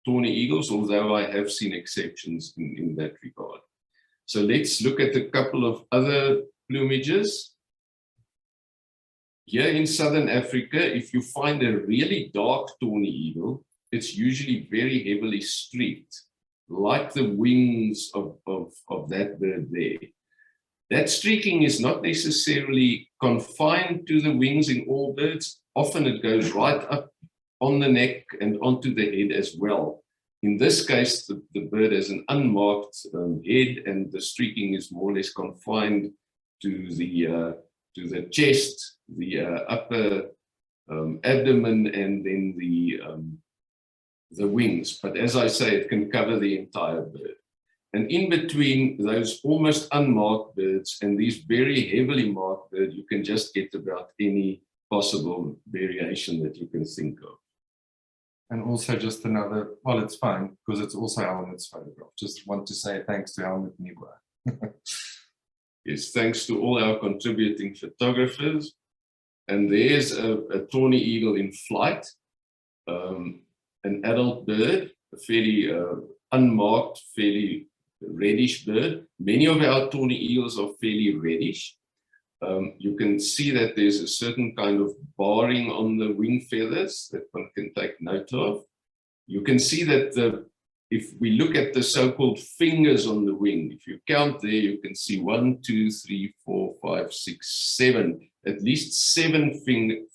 Torny eagles, although I have seen exceptions in that regard. So let's look at a couple of other plumages. Here in Southern Africa, if you find a really dark Torny eagle, it's usually very heavily streaked, like the wings of that bird there. That streaking is not necessarily confined to the wings in all birds. Often it goes right up on the neck and onto the head as well. In this case, the bird has an unmarked head, and the streaking is more or less confined to the to the chest, the upper abdomen, and then the wings. But as I say, it can cover the entire bird. And in between those almost unmarked birds and these very heavily marked birds, you can just get about any possible variation that you can think of. And also just another, well, it's fine because it's also Helmut's photograph. Just want to say thanks to Helmut Niebler. Yes, thanks to all our contributing photographers. And there's a Torny Eagle in flight, an adult bird, a fairly unmarked, fairly reddish bird. Many of our Torny Eagles are fairly reddish. You can see that there's a certain kind of barring on the wing feathers that one can take note of. You can see that if we look at the so-called fingers on the wing, if you count there, you can see 1, 2, 3, 4, 5, 6, 7, at least 7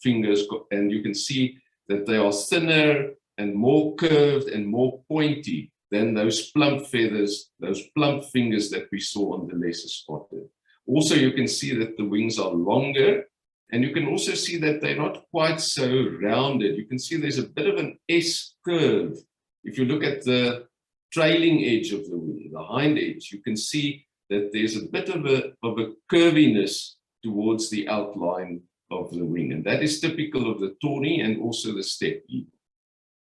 fingers, and you can see that they are thinner and more curved and more pointy than those plump feathers, those plump fingers that we saw on the lesser spotted. Also, you can see that the wings are longer, and you can also see that they're not quite so rounded. You can see there's a bit of an S curve. If you look at the trailing edge of the wing, the hind edge, you can see that there's a bit of a curviness towards the outline of the wing, and that is typical of the Tawny and also the steppe eagle.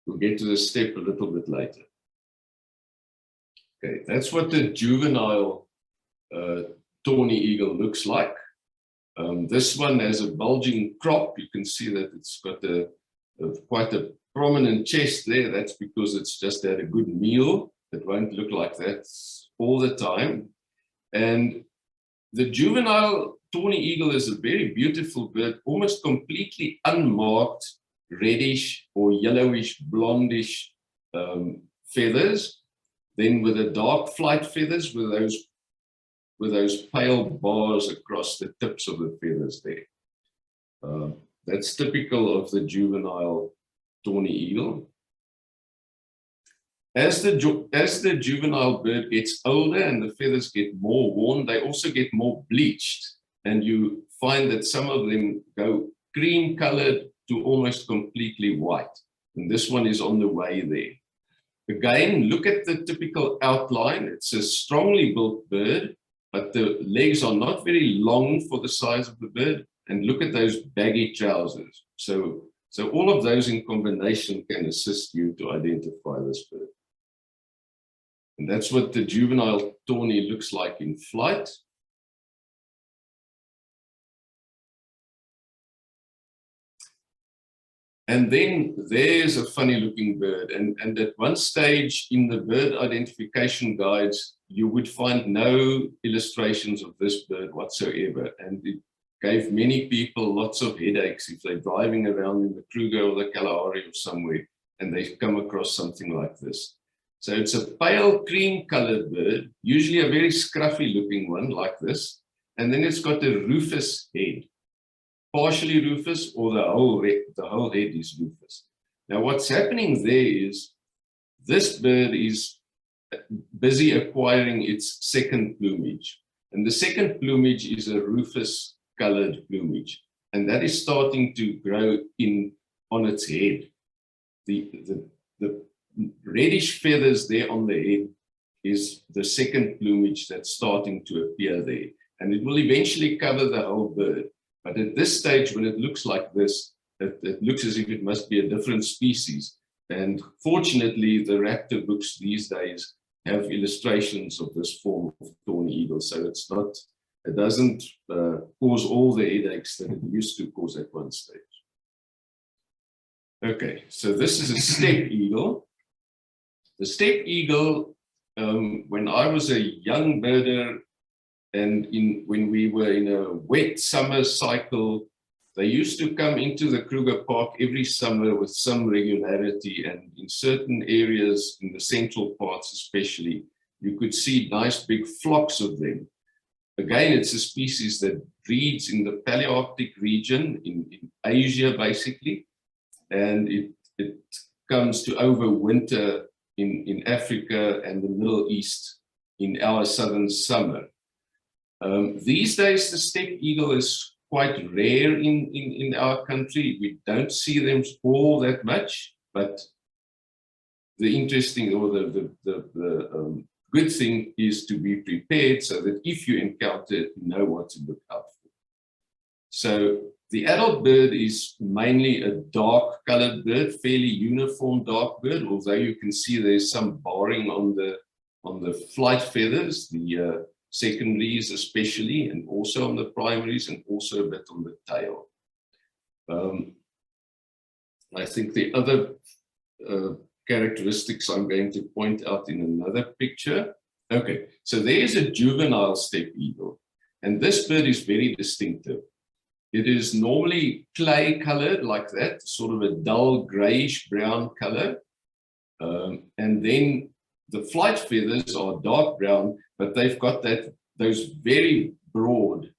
We'll get to the steppe a little bit later. Okay, that's what the juvenile Torny Eagle looks like. This one has a bulging crop. You can see that it's got quite a prominent chest there. That's because it's just had a good meal. It won't look like that all the time. And the juvenile Torny Eagle is a very beautiful bird, almost completely unmarked, reddish or yellowish, blondish feathers. Then with the dark flight feathers with those pale bars across the tips of the feathers there. That's typical of the juvenile Torny Eagle. As the juvenile bird gets older and the feathers get more worn, they also get more bleached. And you find that some of them go cream colored to almost completely white. And this one is on the way there. Again, look at the typical outline. It's a strongly built bird, but the legs are not very long for the size of the bird. And look at those baggy trousers. So all of those in combination can assist you to identify this bird. And that's what the juvenile Tawny looks like in flight. And then there's a funny looking bird. And at one stage in the bird identification guides, you would find no illustrations of this bird whatsoever. And it gave many people lots of headaches if they're driving around in the Kruger or the Kalahari or somewhere, and they come across something like this. So it's a pale cream colored bird, usually a very scruffy looking one like this. And then it's got a rufous head. Partially rufous, or the whole head is rufous. Now what's happening there is this bird is busy acquiring its second plumage. And the second plumage is a rufous colored plumage. And that is starting to grow in on its head. The reddish feathers there on the head is the second plumage that's starting to appear there. And it will eventually cover the whole bird. But at this stage, when it looks like this, it looks as if it must be a different species. And fortunately, the raptor books these days have illustrations of this form of Torny Eagle. So it doesn't cause all the headaches that it used to cause at one stage. Okay, so this is a steppe eagle. The steppe eagle, when I was a young birder, and when we were in a wet summer cycle, they used to come into the Kruger Park every summer with some regularity, and in certain areas, in the central parts especially, you could see nice big flocks of them. Again, it's a species that breeds in the Palearctic region, in Asia basically, and it comes to overwinter in Africa and the Middle East in our southern summer. These days, the steppe eagle is quite rare in our country. We don't see them all that much, but the interesting or the good thing is to be prepared so that if you encounter it, you know what to look out for. So the adult bird is mainly a dark colored bird, fairly uniform dark bird, although you can see there's some barring on the flight feathers, the secondaries especially, and also on the primaries, and also a bit on the tail. I think the other characteristics I'm going to point out in another picture. Okay, so there's a juvenile steppe eagle, and this bird is very distinctive. It is normally clay colored like that, sort of a dull grayish brown color. And then the flight feathers are dark brown, but they've got those very broad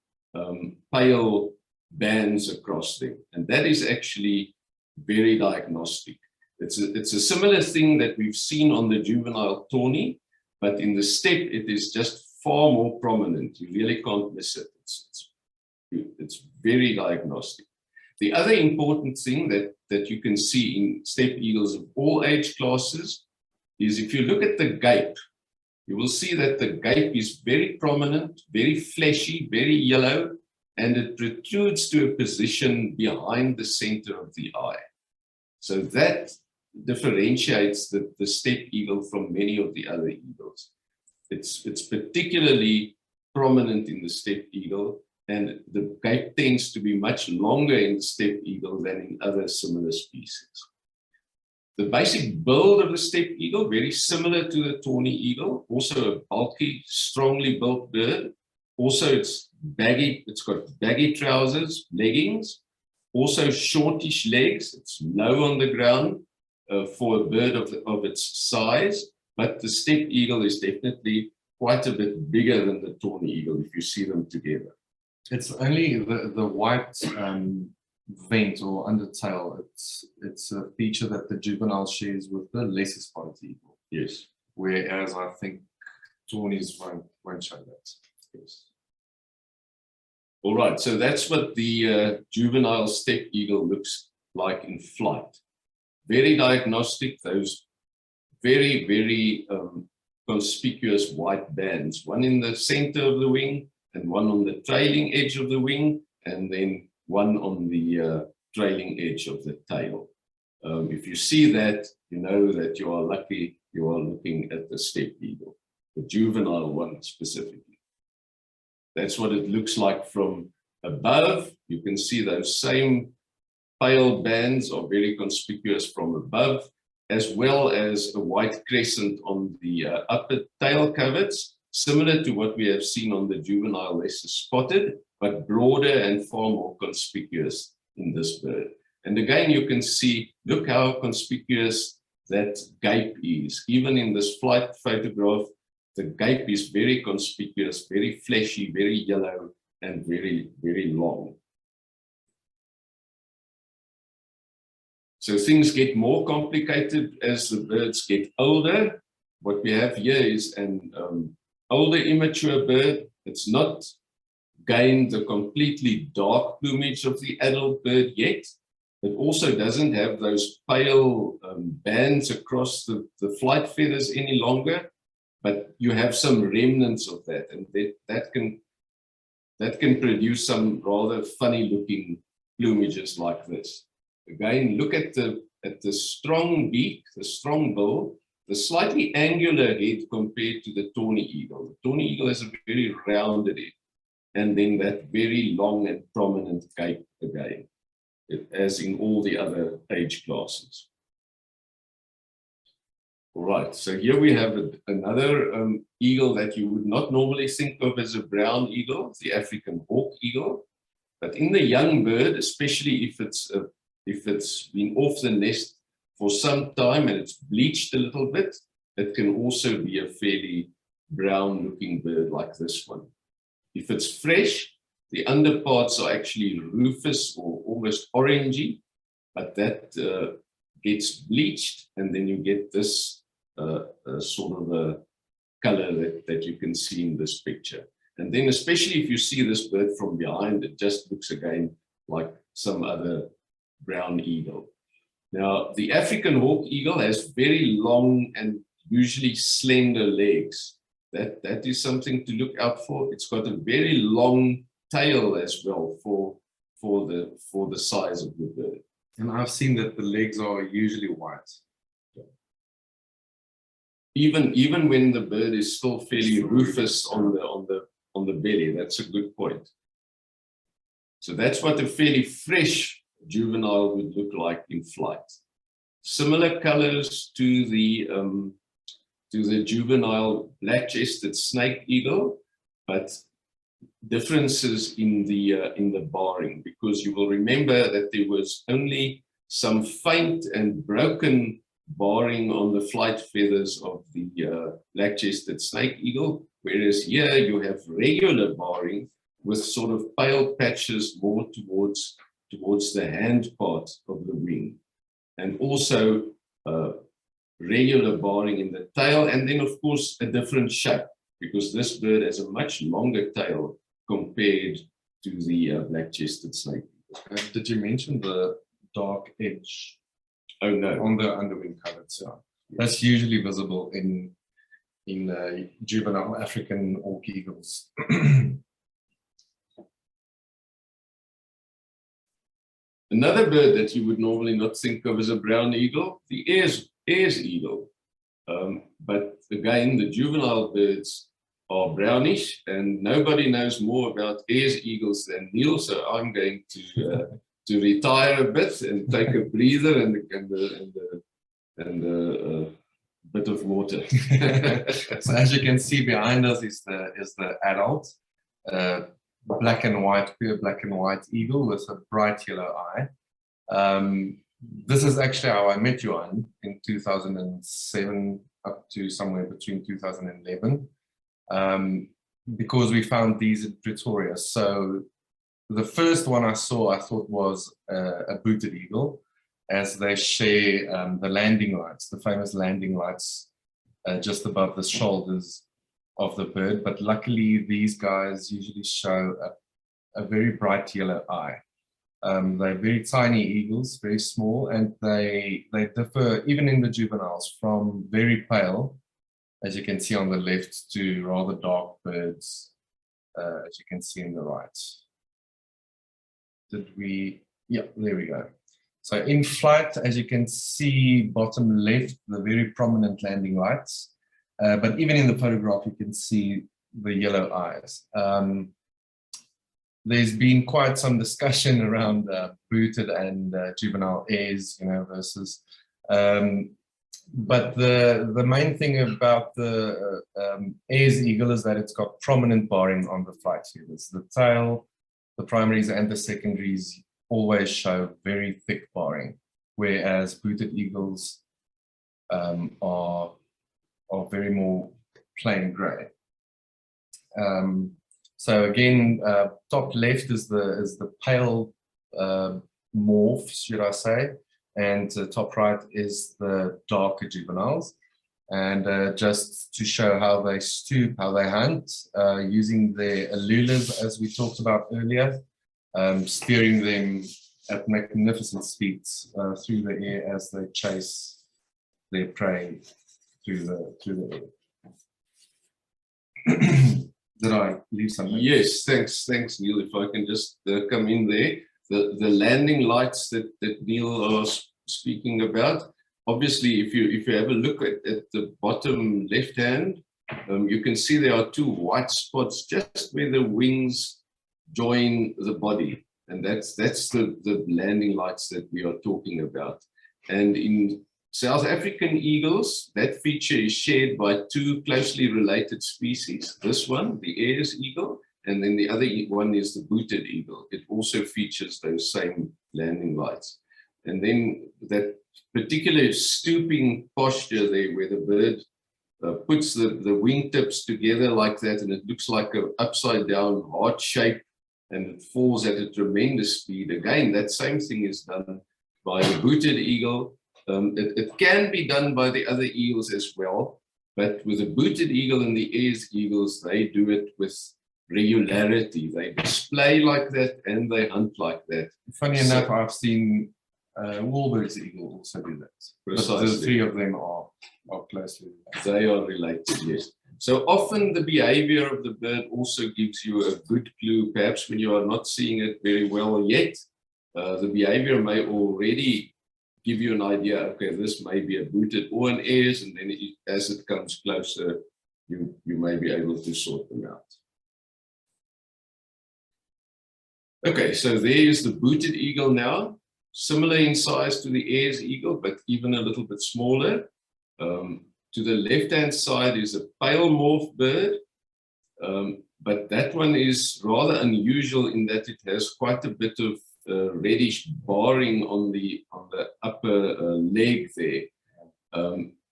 pale bands across them. And that is actually very diagnostic. It's a similar thing that we've seen on the juvenile tawny, but in the steppe, it is just far more prominent. You really can't miss it. It's very diagnostic. The other important thing that you can see in steppe eagles of all age classes is if you look at the gape, you will see that the gape is very prominent, very fleshy, very yellow, and it protrudes to a position behind the center of the eye. So that differentiates the steppe eagle from many of the other eagles. It's particularly prominent in the steppe eagle, and the gape tends to be much longer in the steppe eagle than in other similar species. The basic build of the steppe eagle, very similar to the tawny eagle, also a bulky, strongly built bird. Also, it's got baggy trousers, leggings, also shortish legs. It's low on the ground for a bird of its size, but the steppe eagle is definitely quite a bit bigger than the tawny eagle if you see them together. It's only the white vent or undertail. It's a feature that the juvenile shares with the lesser spotted eagle. Yes. Whereas I think tawnies won't show that. Yes. All right, so that's what the juvenile steppe eagle looks like in flight. Very diagnostic, those very, very conspicuous white bands, one in the center of the wing and one on the trailing edge of the wing, and then one on the trailing edge of the tail. If you see that, you know that you are lucky you are looking at the steppe eagle, the juvenile one specifically. That's what it looks like from above. You can see those same pale bands are very conspicuous from above, as well as a white crescent on the upper tail coverts, similar to what we have seen on the juvenile lesser spotted, but broader and far more conspicuous in this bird. And again, you can see, look how conspicuous that gape is. Even in this flight photograph, the gape is very conspicuous, very fleshy, very yellow, and very, very long. So things get more complicated as the birds get older. What we have here is an older immature bird. It's not gained the completely dark plumage of the adult bird yet. It also doesn't have those pale bands across the flight feathers any longer, but you have some remnants of that, and that can produce some rather funny looking plumages like this. Again, look at the strong beak, the strong bill, the slightly angular head compared to the tawny eagle. The tawny eagle has a very rounded head, and then that very long and prominent gape again, as in all the other age classes. All right, so here we have another eagle that you would not normally think of as a brown eagle, the African hawk eagle. But in the young bird, especially if it's been off the nest for some time and it's bleached a little bit, it can also be a fairly brown-looking bird like this one. If it's fresh, the underparts are actually rufous or almost orangey, but that gets bleached, and then you get this sort of a color that you can see in this picture. And then especially if you see this bird from behind, it just looks again like some other brown eagle. Now, the African hawk eagle has very long and usually slender legs. That is something to look out for. It's got a very long tail as well for the size of the bird. And I've seen that the legs are usually white. Even when the bird is still fairly rufous on the belly, that's a good point. So that's what a fairly fresh juvenile would look like in flight. Similar colors to the juvenile black-chested snake eagle, but differences in the barring, because you will remember that there was only some faint and broken barring on the flight feathers of the black-chested snake eagle, whereas here you have regular barring with sort of pale patches more towards the hand part of the wing, and also regular barring in the tail, and then of course a different shape, because this bird has a much longer tail compared to the black-chested snake. Did you mention the dark edge? Oh no, on the underwing covered side. That's usually visible in juvenile African hawk eagles. Another bird that you would normally not think of as a brown eagle, the Ayers eagle. But again, the juvenile birds are brownish, and nobody knows more about Ayers eagles than Niel, so I'm going to retire a bit and take a breather and a bit of water. So as you can see behind us is the adult black and white, pure black and white eagle with a bright yellow eye. This is actually how I met Johann in 2007 up to somewhere between 2011, because we found these in Pretoria. So the first one I saw, I thought was a booted eagle, as they share the landing lights, the famous landing lights just above the shoulders of the bird. But luckily, these guys usually show a very bright yellow eye. They're very tiny eagles, very small, and they differ, even in the juveniles, from very pale, as you can see on the left, to rather dark birds, as you can see in the right. Yeah, there we go. So in flight, as you can see, bottom left, the very prominent landing lights. But even in the photograph, you can see the yellow eyes. There's been quite some discussion around booted and juvenile Ayers, versus. But the main thing about the Ayers eagle is that it's got prominent barring on the flight feathers. The tail, the primaries and the secondaries always show very thick barring, whereas booted eagles are very more plain gray. So again, top left is the pale morphs, should I say, and top right is the darker juveniles. And just to show how they stoop, how they hunt, using their allulas, as we talked about earlier, steering them at magnificent speeds through the air as they chase their prey through the air. Did I leave something? Yes, thanks, Niel. If I can just come in there, the landing lights that Niel was speaking about. Obviously, if you have a look at the bottom left hand, you can see there are two white spots just where the wings join the body, and that's the landing lights that we are talking about. And in South African eagles, that feature is shared by two closely related species. This one, the Ayers eagle, and then the other one is the booted eagle. It also features those same landing lights. And then that particular stooping posture there, where the bird puts the wingtips together like that, and it looks like an upside down heart shape, and it falls at a tremendous speed. Again, that same thing is done by the booted eagle. It can be done by the other eagles as well, but with the booted eagle and the Ayers eagles, they do it with regularity. They display like that and they hunt like that. Funny enough, I've seen Wahlberg's eagle also do that. Precisely. But the three of them are closely related. They are related, yes. So often the behavior of the bird also gives you a good clue, perhaps when you are not seeing it very well yet. The behavior may already give you an idea, okay, this may be a booted or an Ayers, and then as it comes closer, you may be able to sort them out. Okay, so there is the booted eagle now, similar in size to the Ayers eagle, but even a little bit smaller. To the left-hand side is a pale morph bird, but that one is rather unusual in that it has quite a bit of reddish barring on the upper leg there.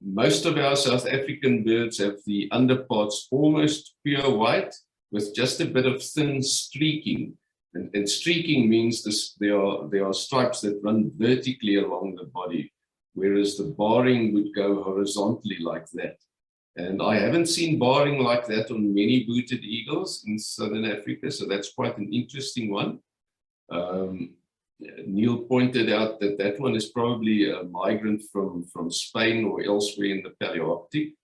Most of our South African birds have the underparts almost pure white with just a bit of thin streaking. And streaking means there are stripes that run vertically along the body, whereas the barring would go horizontally like that. And I haven't seen barring like that on many booted eagles in Southern Africa, so that's quite an interesting one. Niel pointed out that that one is probably a migrant from Spain or elsewhere in the Palearctic,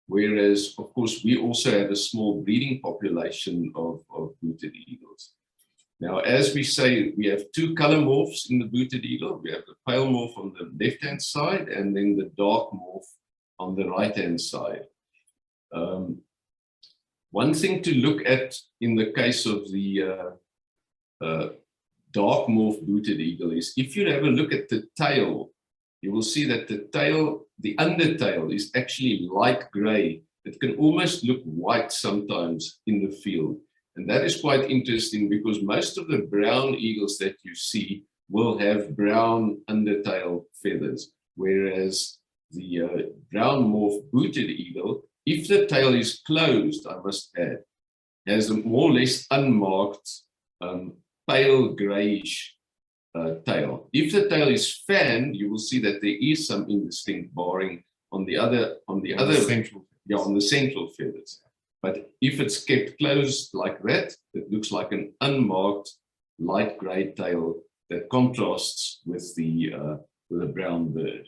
whereas, of course, we also have a small breeding population of booted eagles. Now, as we say, we have two color morphs in the booted eagle. We have the pale morph on the left-hand side and then the dark morph on the right-hand side. One thing to look at in the case of the dark morph booted eagle is if you have a look at the tail, you will see that the tail, the undertail is actually light gray. It can almost look white sometimes in the field. And that is quite interesting because most of the brown eagles that you see will have brown undertail feathers, whereas the brown morph booted eagle, if the tail is closed, I must add, has a more or less unmarked pale grayish tail. If the tail is fanned, you will see that there is some indistinct barring on the central feathers. But if it's kept closed like that, it looks like an unmarked light gray tail that contrasts with the brown bird.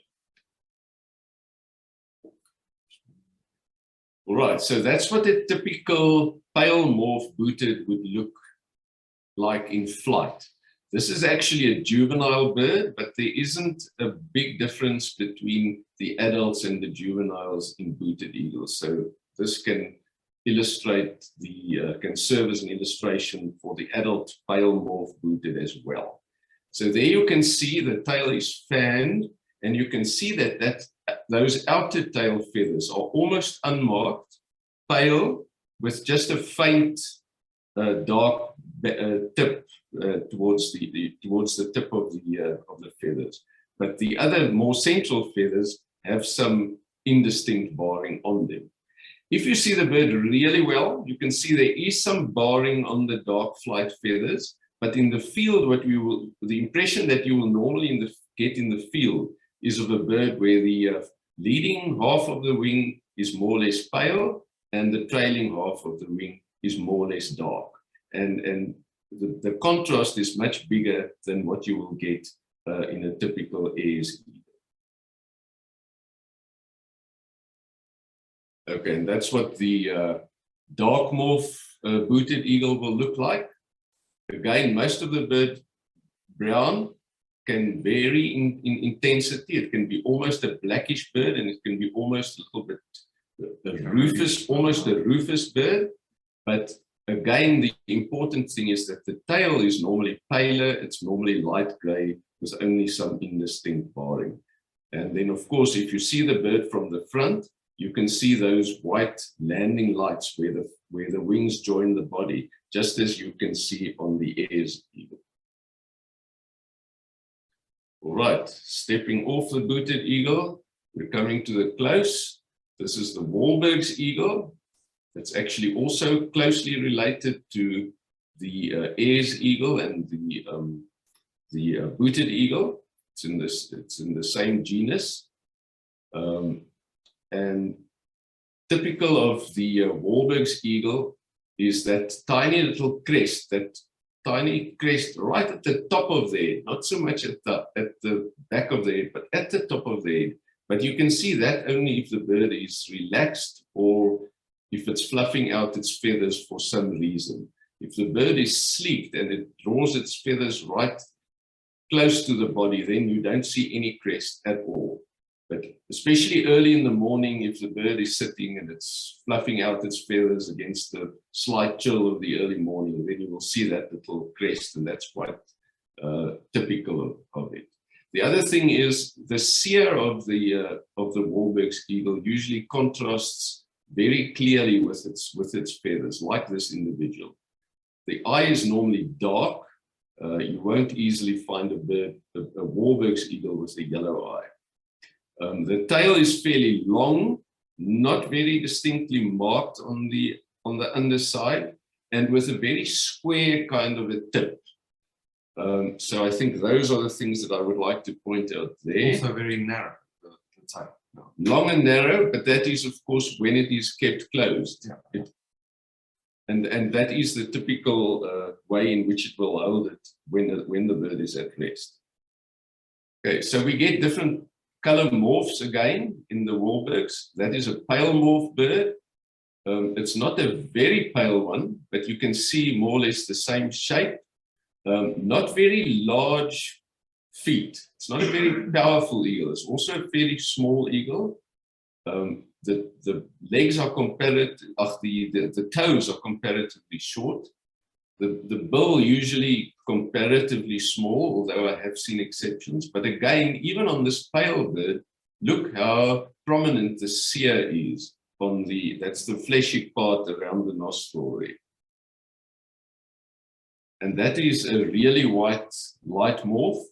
All right, so that's what a typical pale morph booted would look like in flight. This is actually a juvenile bird, but there isn't a big difference between the adults and the juveniles in booted eagles. So this can illustrate can serve as an illustration for the adult pale morph booted as well. So there you can see the tail is fanned, and you can see that those outer tail feathers are almost unmarked, pale, with just a faint dark tip towards the tip of the feathers. But the other more central feathers have some indistinct barring on them. If you see the bird really well, you can see there is some barring on the dark flight feathers, but in the field, the impression that you will normally get in the field is of a bird where the leading half of the wing is more or less pale and the trailing half of the wing is more or less dark. And the contrast is much bigger than what you will get in a typical Ayers eagle. Okay, and that's what the dark morph booted eagle will look like. Again, most of the bird brown can vary in intensity. It can be almost a blackish bird, and it can be almost a little bit rufous, almost a rufous bird. But again, the important thing is that the tail is normally paler. It's normally light gray with only some indistinct barring. And then, of course, if you see the bird from the front, you can see those white landing lights where the wings join the body, just as you can see on the Ayers eagle. All right, stepping off the booted eagle, we're coming to the close. This is the Wahlberg's eagle. That's actually also closely related to the Ayers eagle and the booted eagle. It's in the same genus. And typical of the Wahlberg's eagle is that tiny little crest, that tiny crest right at the top of the head, not so much at the back of the head, but at the top of the head. But you can see that only if the bird is relaxed or if it's fluffing out its feathers for some reason. If the bird is sleeked and it draws its feathers right close to the body, then you don't see any crest at all. But especially early in the morning, if the bird is sitting and it's fluffing out its feathers against the slight chill of the early morning, then you will see that little crest, and that's quite typical of it. The other thing is the seer of the Wahlberg's eagle usually contrasts very clearly with its feathers, like this individual. The eye is normally dark. You won't easily find a Wahlberg's eagle with a yellow eye. The tail is fairly long, not very distinctly marked on the underside, and with a very square kind of a tip. So I think those are the things that I would like to point out there. Also very narrow, the tail. No. Long and narrow, but that is, of course, when it is kept closed. Yeah. And that is the typical way in which it will hold it when the bird is at rest. Okay, so we get different color morphs again in the Wahlbergs. That is a pale morph bird. It's not a very pale one, but you can see more or less the same shape. Not very large feet. It's not a very powerful eagle. It's also a fairly small eagle. The legs are the toes are comparatively short. The bill usually comparatively small, although I have seen exceptions. But again, even on this pale bird, look how prominent the seer is on that's the fleshy part around the nostril there. And that is a really light morph.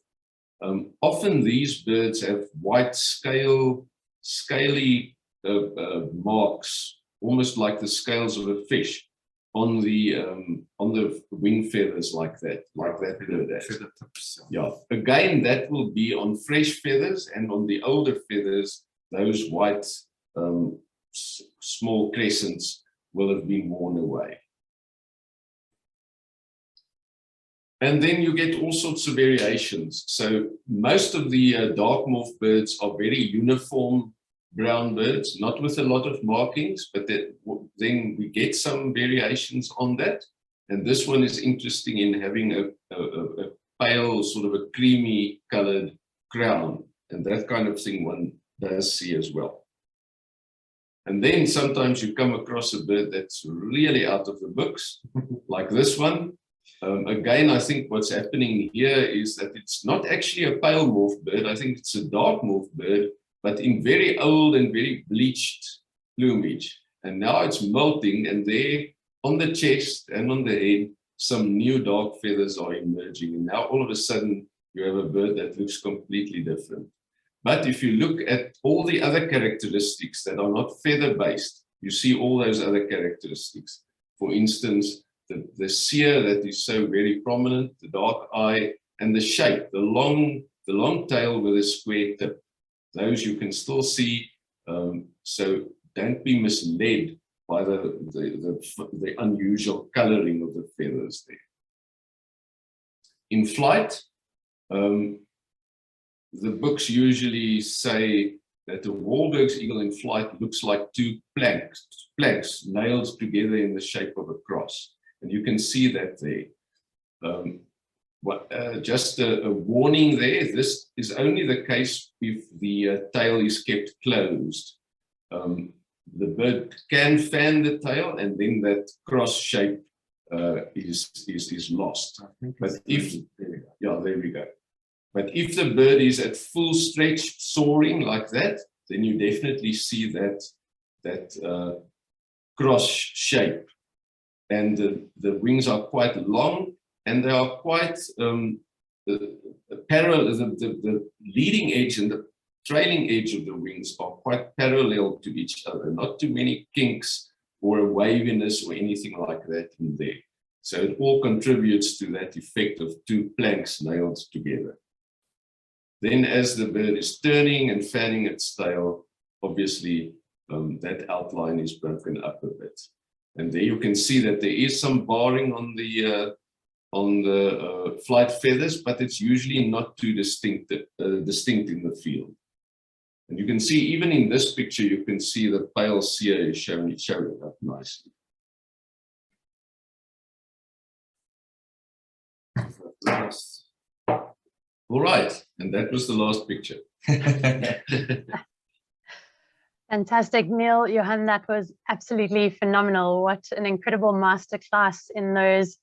Often these birds have white scaly marks, almost like the scales of a fish, on the wing feathers like that bird has. Yeah. Again, that will be on fresh feathers, and on the older feathers, those white small crescents will have been worn away. And then you get all sorts of variations. So most of the dark morph birds are very uniform brown birds, not with a lot of markings, but then we get some variations on that. And this one is interesting in having a pale, sort of a creamy colored crown. And that kind of thing one does see as well. And then sometimes you come across a bird that's really out of the books, like this one. Again, I think what's happening here is that it's not actually a pale morph bird. I think it's a dark morph bird, but in very old and very bleached plumage. And now it's molting, and there on the chest and on the head, some new dark feathers are emerging. And now all of a sudden, you have a bird that looks completely different. But if you look at all the other characteristics that are not feather-based, you see all those other characteristics. For instance, the seer that is so very prominent, the dark eye, and the shape, the long tail with a square tip. Those you can still see, so don't be misled by the unusual coloring of the feathers there. In flight, the books usually say that the Wahlberg's eagle in flight looks like two planks nailed together in the shape of a cross. And you can see that there. Just a warning there, this is only the case if the tail is kept closed. The bird can fan the tail, and then that cross shape is lost. But if, there we go. But if the bird is at full stretch soaring like that, then you definitely see that cross shape. And the wings are quite long, and they are quite parallel. The leading edge and the trailing edge of the wings are quite parallel to each other. Not too many kinks or a waviness or anything like that in there. So it all contributes to that effect of two planks nailed together. Then as the bird is turning and fanning its tail, obviously that outline is broken up a bit. And there you can see that there is some barring on the flight feathers, but it's usually not too distinct in the field. And you can see, even in this picture, you can see the pale Seer is showing up nicely. All right, and that was the last picture. Fantastic, Niel, Johann, that was absolutely phenomenal. What an incredible masterclass in those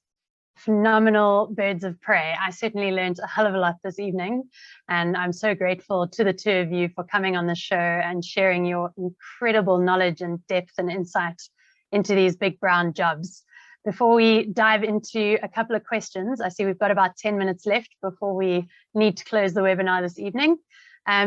phenomenal birds of prey. I certainly learned a hell of a lot this evening, and I'm so grateful to the two of you for coming on the show and sharing your incredible knowledge and depth and insight into these big brown jobs. Before we dive into a couple of questions, I see we've got about 10 minutes left before we need to close the webinar this evening.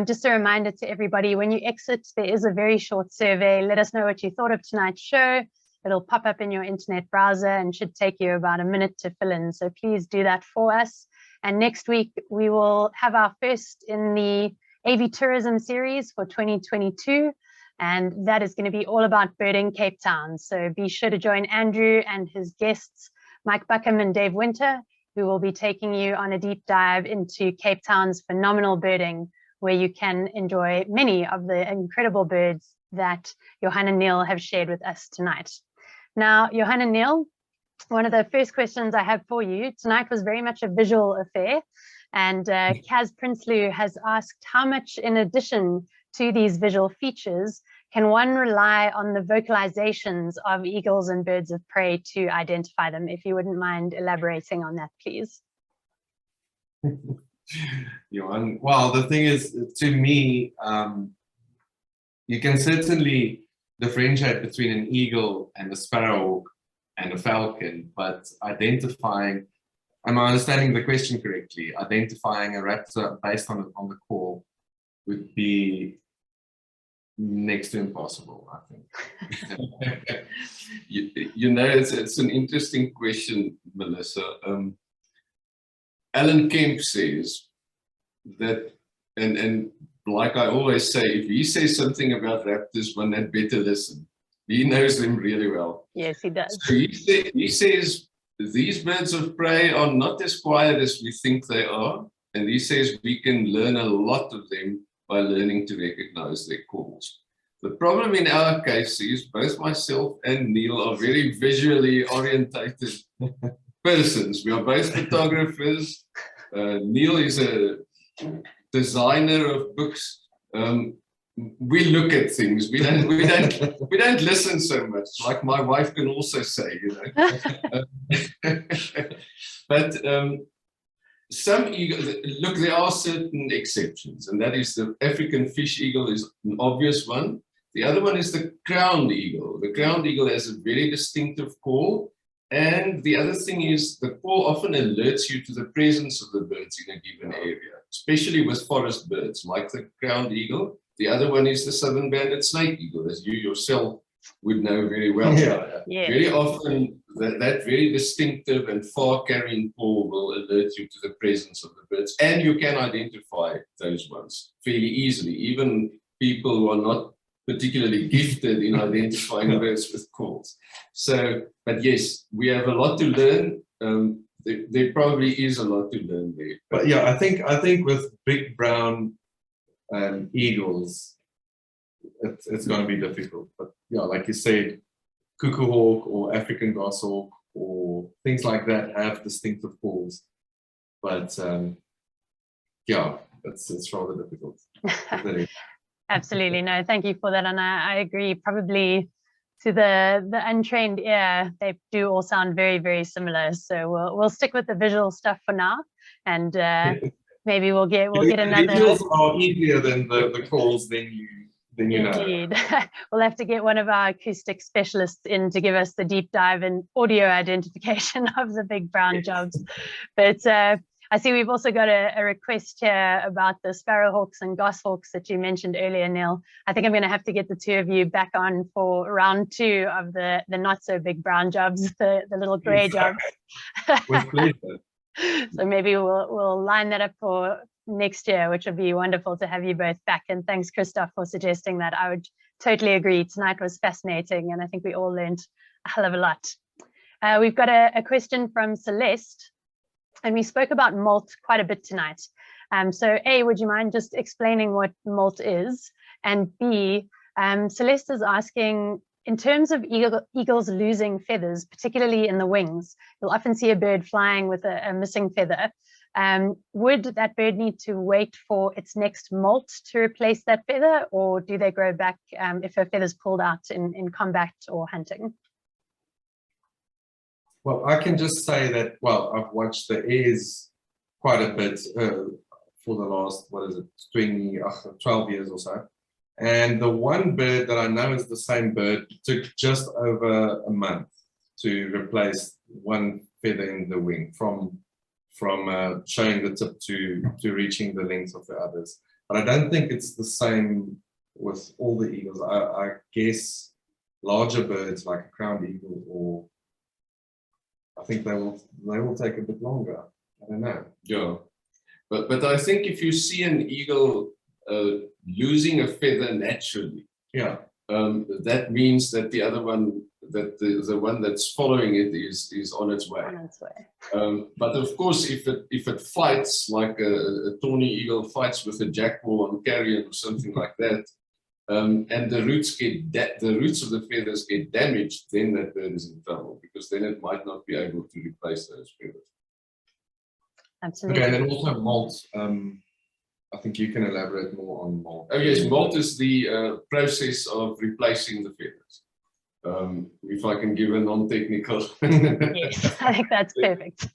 Just a reminder to everybody, when you exit, there is a very short survey. Let us know what you thought of tonight's show. It'll pop up in your internet browser and should take you about a minute to fill in. So please do that for us. And next week, we will have our first in the AV tourism series for 2022. And that is going to be all about birding Cape Town. So be sure to join Andrew and his guests, Mike Buckham and Dave Winter, who will be taking you on a deep dive into Cape Town's phenomenal birding, where you can enjoy many of the incredible birds that Johann and Niel have shared with us tonight. Now, Johann and Niel, one of the first questions I have for you tonight was very much a visual affair. And Kaz Prinsloo has asked, how much in addition to these visual features can one rely on the vocalizations of eagles and birds of prey to identify them? If you wouldn't mind elaborating on that, please. Johann, well, the thing is, to me, you can certainly differentiate between an eagle and a sparrowhawk and a falcon, but identifying, am I understanding the question correctly? Identifying a raptor based on the call would be next to impossible, I think. you know, it's an interesting question, Melissa. Alan Kemp says that, and like I always say, if he says something about raptors, one had better listen. He knows them really well. Yes, he does. So he says these birds of prey are not as quiet as we think they are. And he says we can learn a lot of them by learning to recognize their calls. The problem in our case is both myself and Niel are very visually orientated persons. We are both photographers. Niel is a designer of books. We look at things. We don't listen so much. Like my wife can also say, you know. But some eagles, look, there are certain exceptions, and that is the African fish eagle is an obvious one. The other one is the crowned eagle. The crowned eagle has a very distinctive call. And the other thing is the call often alerts you to the presence of the birds in a given area, especially with forest birds like the crowned eagle. The other one is the southern banded snake eagle, as you yourself would know very well. Yeah. Very often that very distinctive and far-carrying call will alert you to the presence of the birds, and you can identify those ones fairly easily, even people who are not particularly gifted in identifying birds with calls. So, but yes, we have a lot to learn. There probably is a lot to learn there. But yeah, I think with big brown eagles, it's going to be difficult. But yeah, like you said, cuckoo hawk or African goshawk or things like that have distinctive calls. But yeah, it's rather difficult. Absolutely. No, thank you for that. And I agree, probably to the untrained ear, they do all sound very, very similar. So we'll stick with the visual stuff for now. And maybe we'll get another. The visuals are easier than the calls, then you know. Indeed. We'll have to get one of our acoustic specialists in to give us the deep dive in audio identification of the big brown jobs. But I see we've also got a request here about the sparrowhawks and goshawks that you mentioned earlier, Niel. I think I'm going to have to get the two of you back on for round 2 of the not so big brown jobs, the little grey jobs. With pleasure. So maybe we'll line that up for next year, which would be wonderful to have you both back. And thanks, Christoph, for suggesting that. I would totally agree. Tonight was fascinating, and I think we all learned a hell of a lot. We've got a question from Celeste, and we spoke about molt quite a bit tonight. So A, would you mind just explaining what molt is? And B, Celeste is asking, in terms of eagles losing feathers, particularly in the wings, you'll often see a bird flying with a missing feather. Would that bird need to wait for its next molt to replace that feather, or do they grow back if a feather's pulled out in combat or hunting? Well, I can just say that, well, I've watched the airs quite a bit for the last, 12 years or so. And the one bird that I know is the same bird took just over a month to replace one feather in the wing from showing the tip to reaching the length of the others. But I don't think it's the same with all the eagles. I guess larger birds like a crowned eagle, or I think they will take a bit longer. I don't know. Yeah, but I think if you see an eagle losing a feather naturally, yeah, that means that the other one, that the one that's following it is on its way. On its way. But of course, if it fights, like a Torny Eagle fights with a jackdaw on carrion or something like that, and the roots of the feathers get damaged, then that bird is in trouble, because then it might not be able to replace those feathers. Absolutely. Okay, and then also molt. I think you can elaborate more on molt. Oh yes, molt is the process of replacing the feathers. If I can give a non-technical. Yes, I think that's perfect.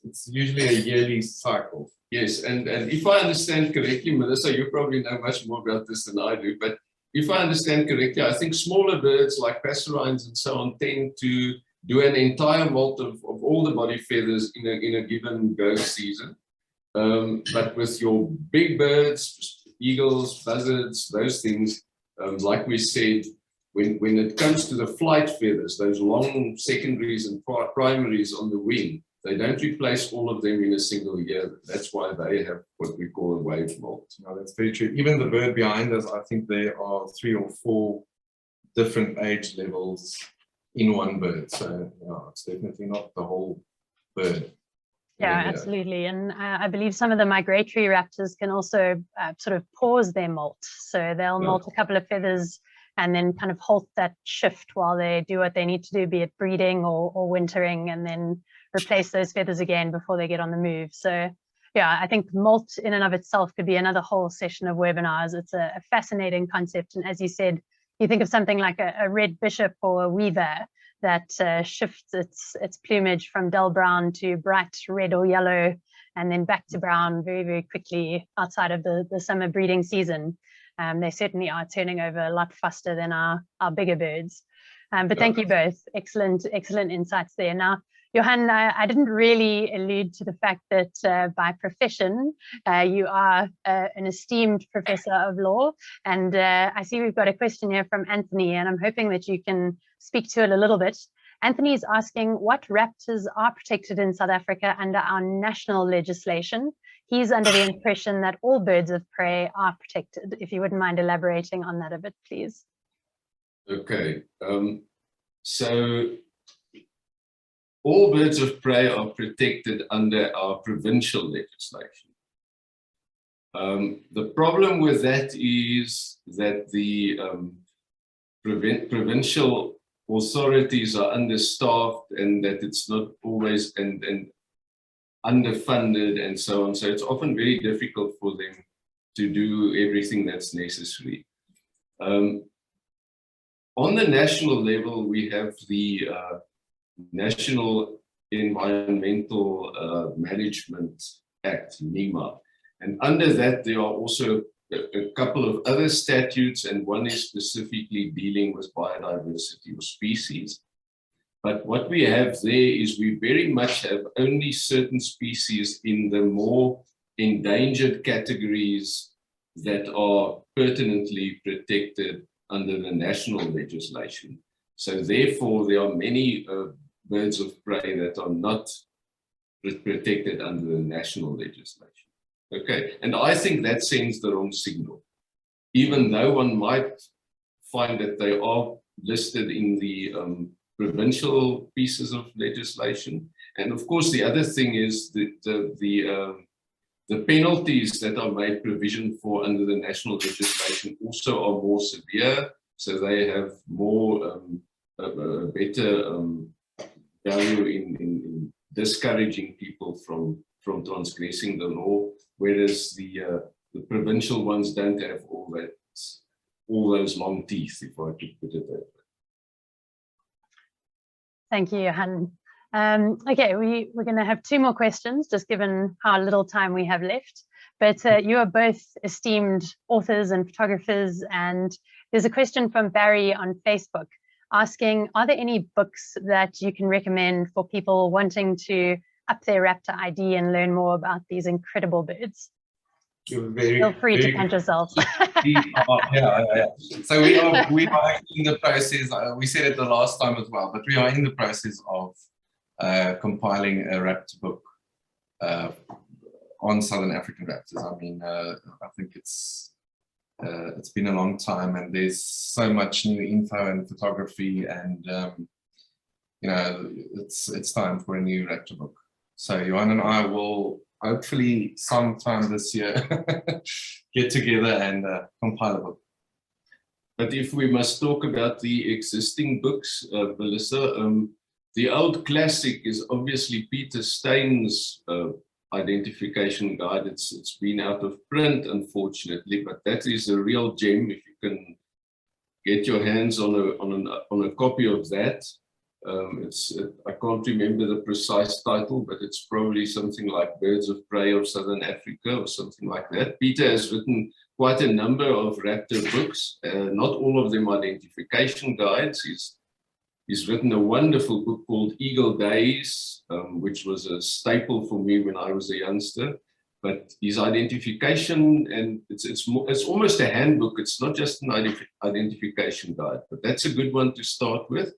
It's usually a yearly cycle. Yes, and if I understand correctly, Melissa, you probably know much more about this than I do, but if I understand correctly, I think smaller birds like passerines and so on tend to do an entire molt of all the body feathers in a given growth season. But with your big birds, eagles, buzzards, those things, like we said, when it comes to the flight feathers, those long secondaries and primaries on the wing, they don't replace all of them in a single year. That's why they have what we call a wave molt. No, that's very true. Even the bird behind us, I think there are 3 or 4 different age levels in one bird. So yeah, it's definitely not the whole bird. Yeah, absolutely. And I believe some of the migratory raptors can also sort of pause their molt. So they'll molt a couple of feathers and then kind of halt that shift while they do what they need to do, be it breeding or wintering, and then replace those feathers again before they get on the move. So yeah, I think molt in and of itself could be another whole session of webinars. It's a fascinating concept. And as you said, you think of something like a red bishop or a weaver that shifts its plumage from dull brown to bright red or yellow, and then back to brown very, very quickly outside of the summer breeding season. They certainly are turning over a lot faster than our bigger birds. But thank you both. Excellent insights there. Now, Johann, I didn't really allude to the fact that by profession, you are an esteemed professor of law. And I see we've got a question here from Anthony, and I'm hoping that you can speak to it a little bit. Anthony is asking what raptors are protected in South Africa under our national legislation. He's under the impression that all birds of prey are protected. If you wouldn't mind elaborating on that a bit, please. Okay, so all birds of prey are protected under our provincial legislation. The problem with that is that the provincial authorities are understaffed, and that it's not always and underfunded and so on. So it's often very difficult for them to do everything that's necessary. On the national level, we have the National Environmental Management Act, NEMA. And under that, there are also a couple of other statutes, and one is specifically dealing with biodiversity or species. But what we have there is we very much have only certain species in the more endangered categories that are pertinently protected under the national legislation. So therefore, there are many birds of prey that are not protected under the national legislation. Okay, and I think that sends the wrong signal. Even though one might find that they are listed in the provincial pieces of legislation. And of course, the other thing is the penalties that are made provision for under the national legislation also are more severe, so they have more better value in discouraging people from transgressing the law, whereas the provincial ones don't have all those long teeth, if I could put it that way. Thank you, Johann. Okay, we're going to have two more questions, just given how little time we have left. But you are both esteemed authors and photographers, and there's a question from Barry on Facebook asking, are there any books that you can recommend for people wanting to up their raptor ID and learn more about these incredible birds? Feel free to count yourselves. So we are actually in the process, we said it the last time as well, but we are in the process of compiling a raptor book on Southern African raptors. I mean, I think it's been a long time, and there's so much new info and photography, and you know, it's time for a new raptor book. So Johann and I will hopefully sometime this year get together and compile a book. But if we must talk about the existing books, Melissa, the old classic is obviously Peter Stein's identification guide. It's been out of print, unfortunately, but that is a real gem if you can get your hands on a copy of that. I can't remember the precise title, but it's probably something like Birds of Prey of Southern Africa or something like that. Peter has written quite a number of raptor books, not all of them identification guides. He's written a wonderful book called Eagle Days, which was a staple for me when I was a youngster. But his identification, and it's almost a handbook. It's not just an identification guide, but that's a good one to start with.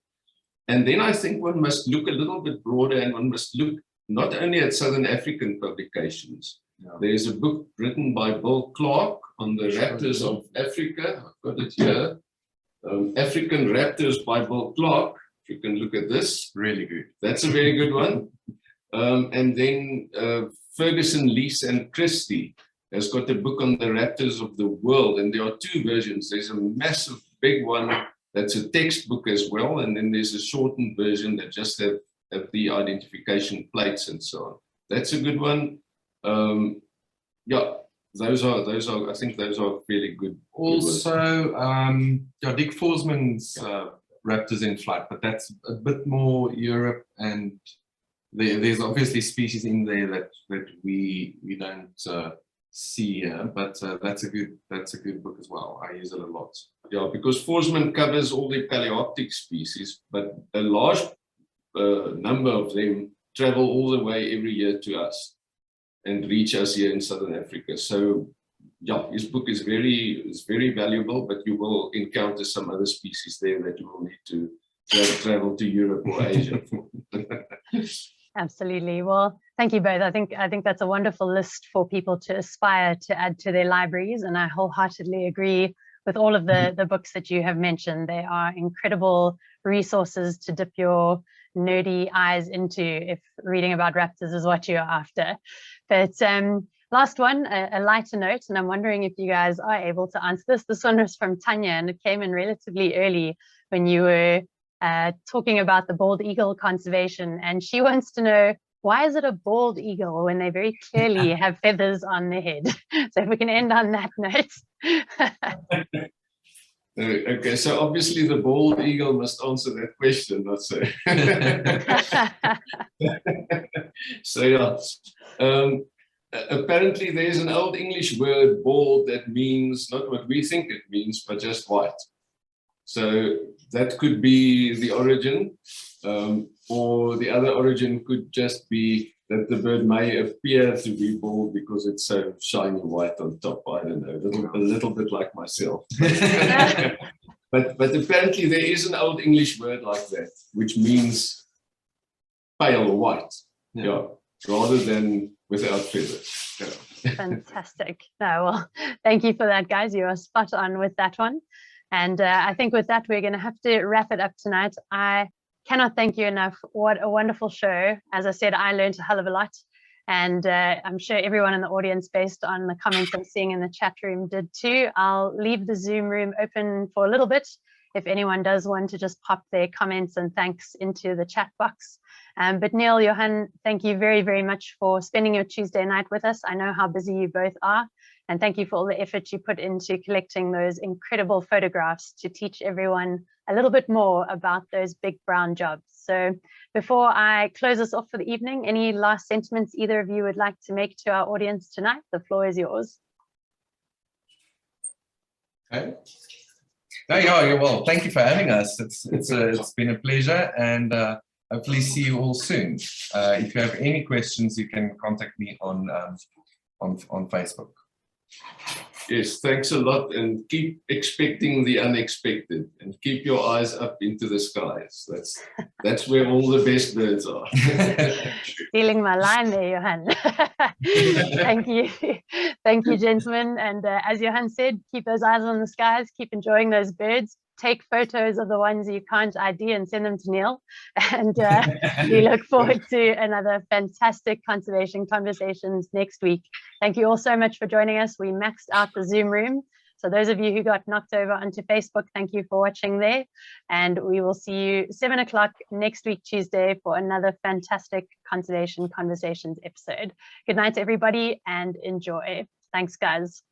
And then I think one must look a little bit broader, and one must look not only at Southern African publications. There's a book written by Bill Clark on the raptors of Africa. I've got it here. African Raptors by Bill Clark. If you can look at this. Really good. That's a very good one. And then Ferguson, Lease and Christie has got a book on the raptors of the world. And there are two versions. There's a massive big one that's a textbook as well. And then there's a shortened version that just have the identification plates and so on. That's a good one. Yeah. Those are, I think those are fairly good. Also, Dick Forsman's Raptors in Flight, but that's a bit more Europe, and there's obviously species in there that we don't see here, but that's a good book as well. I use it a lot. Yeah, because Forsman covers all the Palearctic species, but a large number of them travel all the way every year to us and reach us here in Southern Africa. So yeah, his book is very valuable, but you will encounter some other species there that you will need to travel to Europe or Asia for. Absolutely. Well, thank you both. I think that's a wonderful list for people to aspire to add to their libraries, and I wholeheartedly agree with all of the books that you have mentioned. They are incredible resources to dip your nerdy eyes into if reading about raptors is what you're after. But last one, a lighter note, and I'm wondering if you guys are able to answer this. This one was from Tanya, and it came in relatively early when you were talking about the bald eagle conservation, and she wants to know, why is it a bald eagle when they very clearly have feathers on their head? So if we can end on that note. Okay, so obviously the bald eagle must answer that question, not so. So yeah, apparently there's an old English word, bald, that means not what we think it means, but just white. So that could be the origin, or the other origin could just be that the bird may appear to be bald because it's so shiny white on top. I don't know, a little bit like myself. But apparently there is an old English word like that, which means pale or white, yeah, rather than without feathers. Yeah. Fantastic. No, well, thank you for that, guys. You are spot on with that one. And I think with that, we're going to have to wrap it up tonight. I cannot thank you enough. What a wonderful show. As I said, I learned a hell of a lot. And I'm sure everyone in the audience, based on the comments I'm seeing in the chat room, did too. I'll leave the Zoom room open for a little bit if anyone does want to just pop their comments and thanks into the chat box. But Niel, Johann, thank you very, very much for spending your Tuesday night with us. I know how busy you both are. And thank you for all the effort you put into collecting those incredible photographs to teach everyone a little bit more about those big brown jobs. So before I close us off for the evening, any last sentiments either of you would like to make to our audience tonight? The floor is yours. Okay. No, yeah, well, thank you for having us. It's been a pleasure, and hopefully see you all soon. If you have any questions, you can contact me on Facebook. Yes, thanks a lot, and keep expecting the unexpected, and keep your eyes up into the skies. That's where all the best birds are. Stealing my line there, Johann. Thank you, gentlemen. And as Johann said, keep those eyes on the skies, keep enjoying those birds. Take photos of the ones you can't ID and send them to Niel. And we look forward to another fantastic conservation conversations next week. Thank you all so much for joining us. We maxed out the Zoom room. So those of you who got knocked over onto Facebook, thank you for watching there. And we will see you 7 o'clock next week, Tuesday, for another fantastic conservation conversations episode. Good night, everybody, and enjoy. Thanks, guys.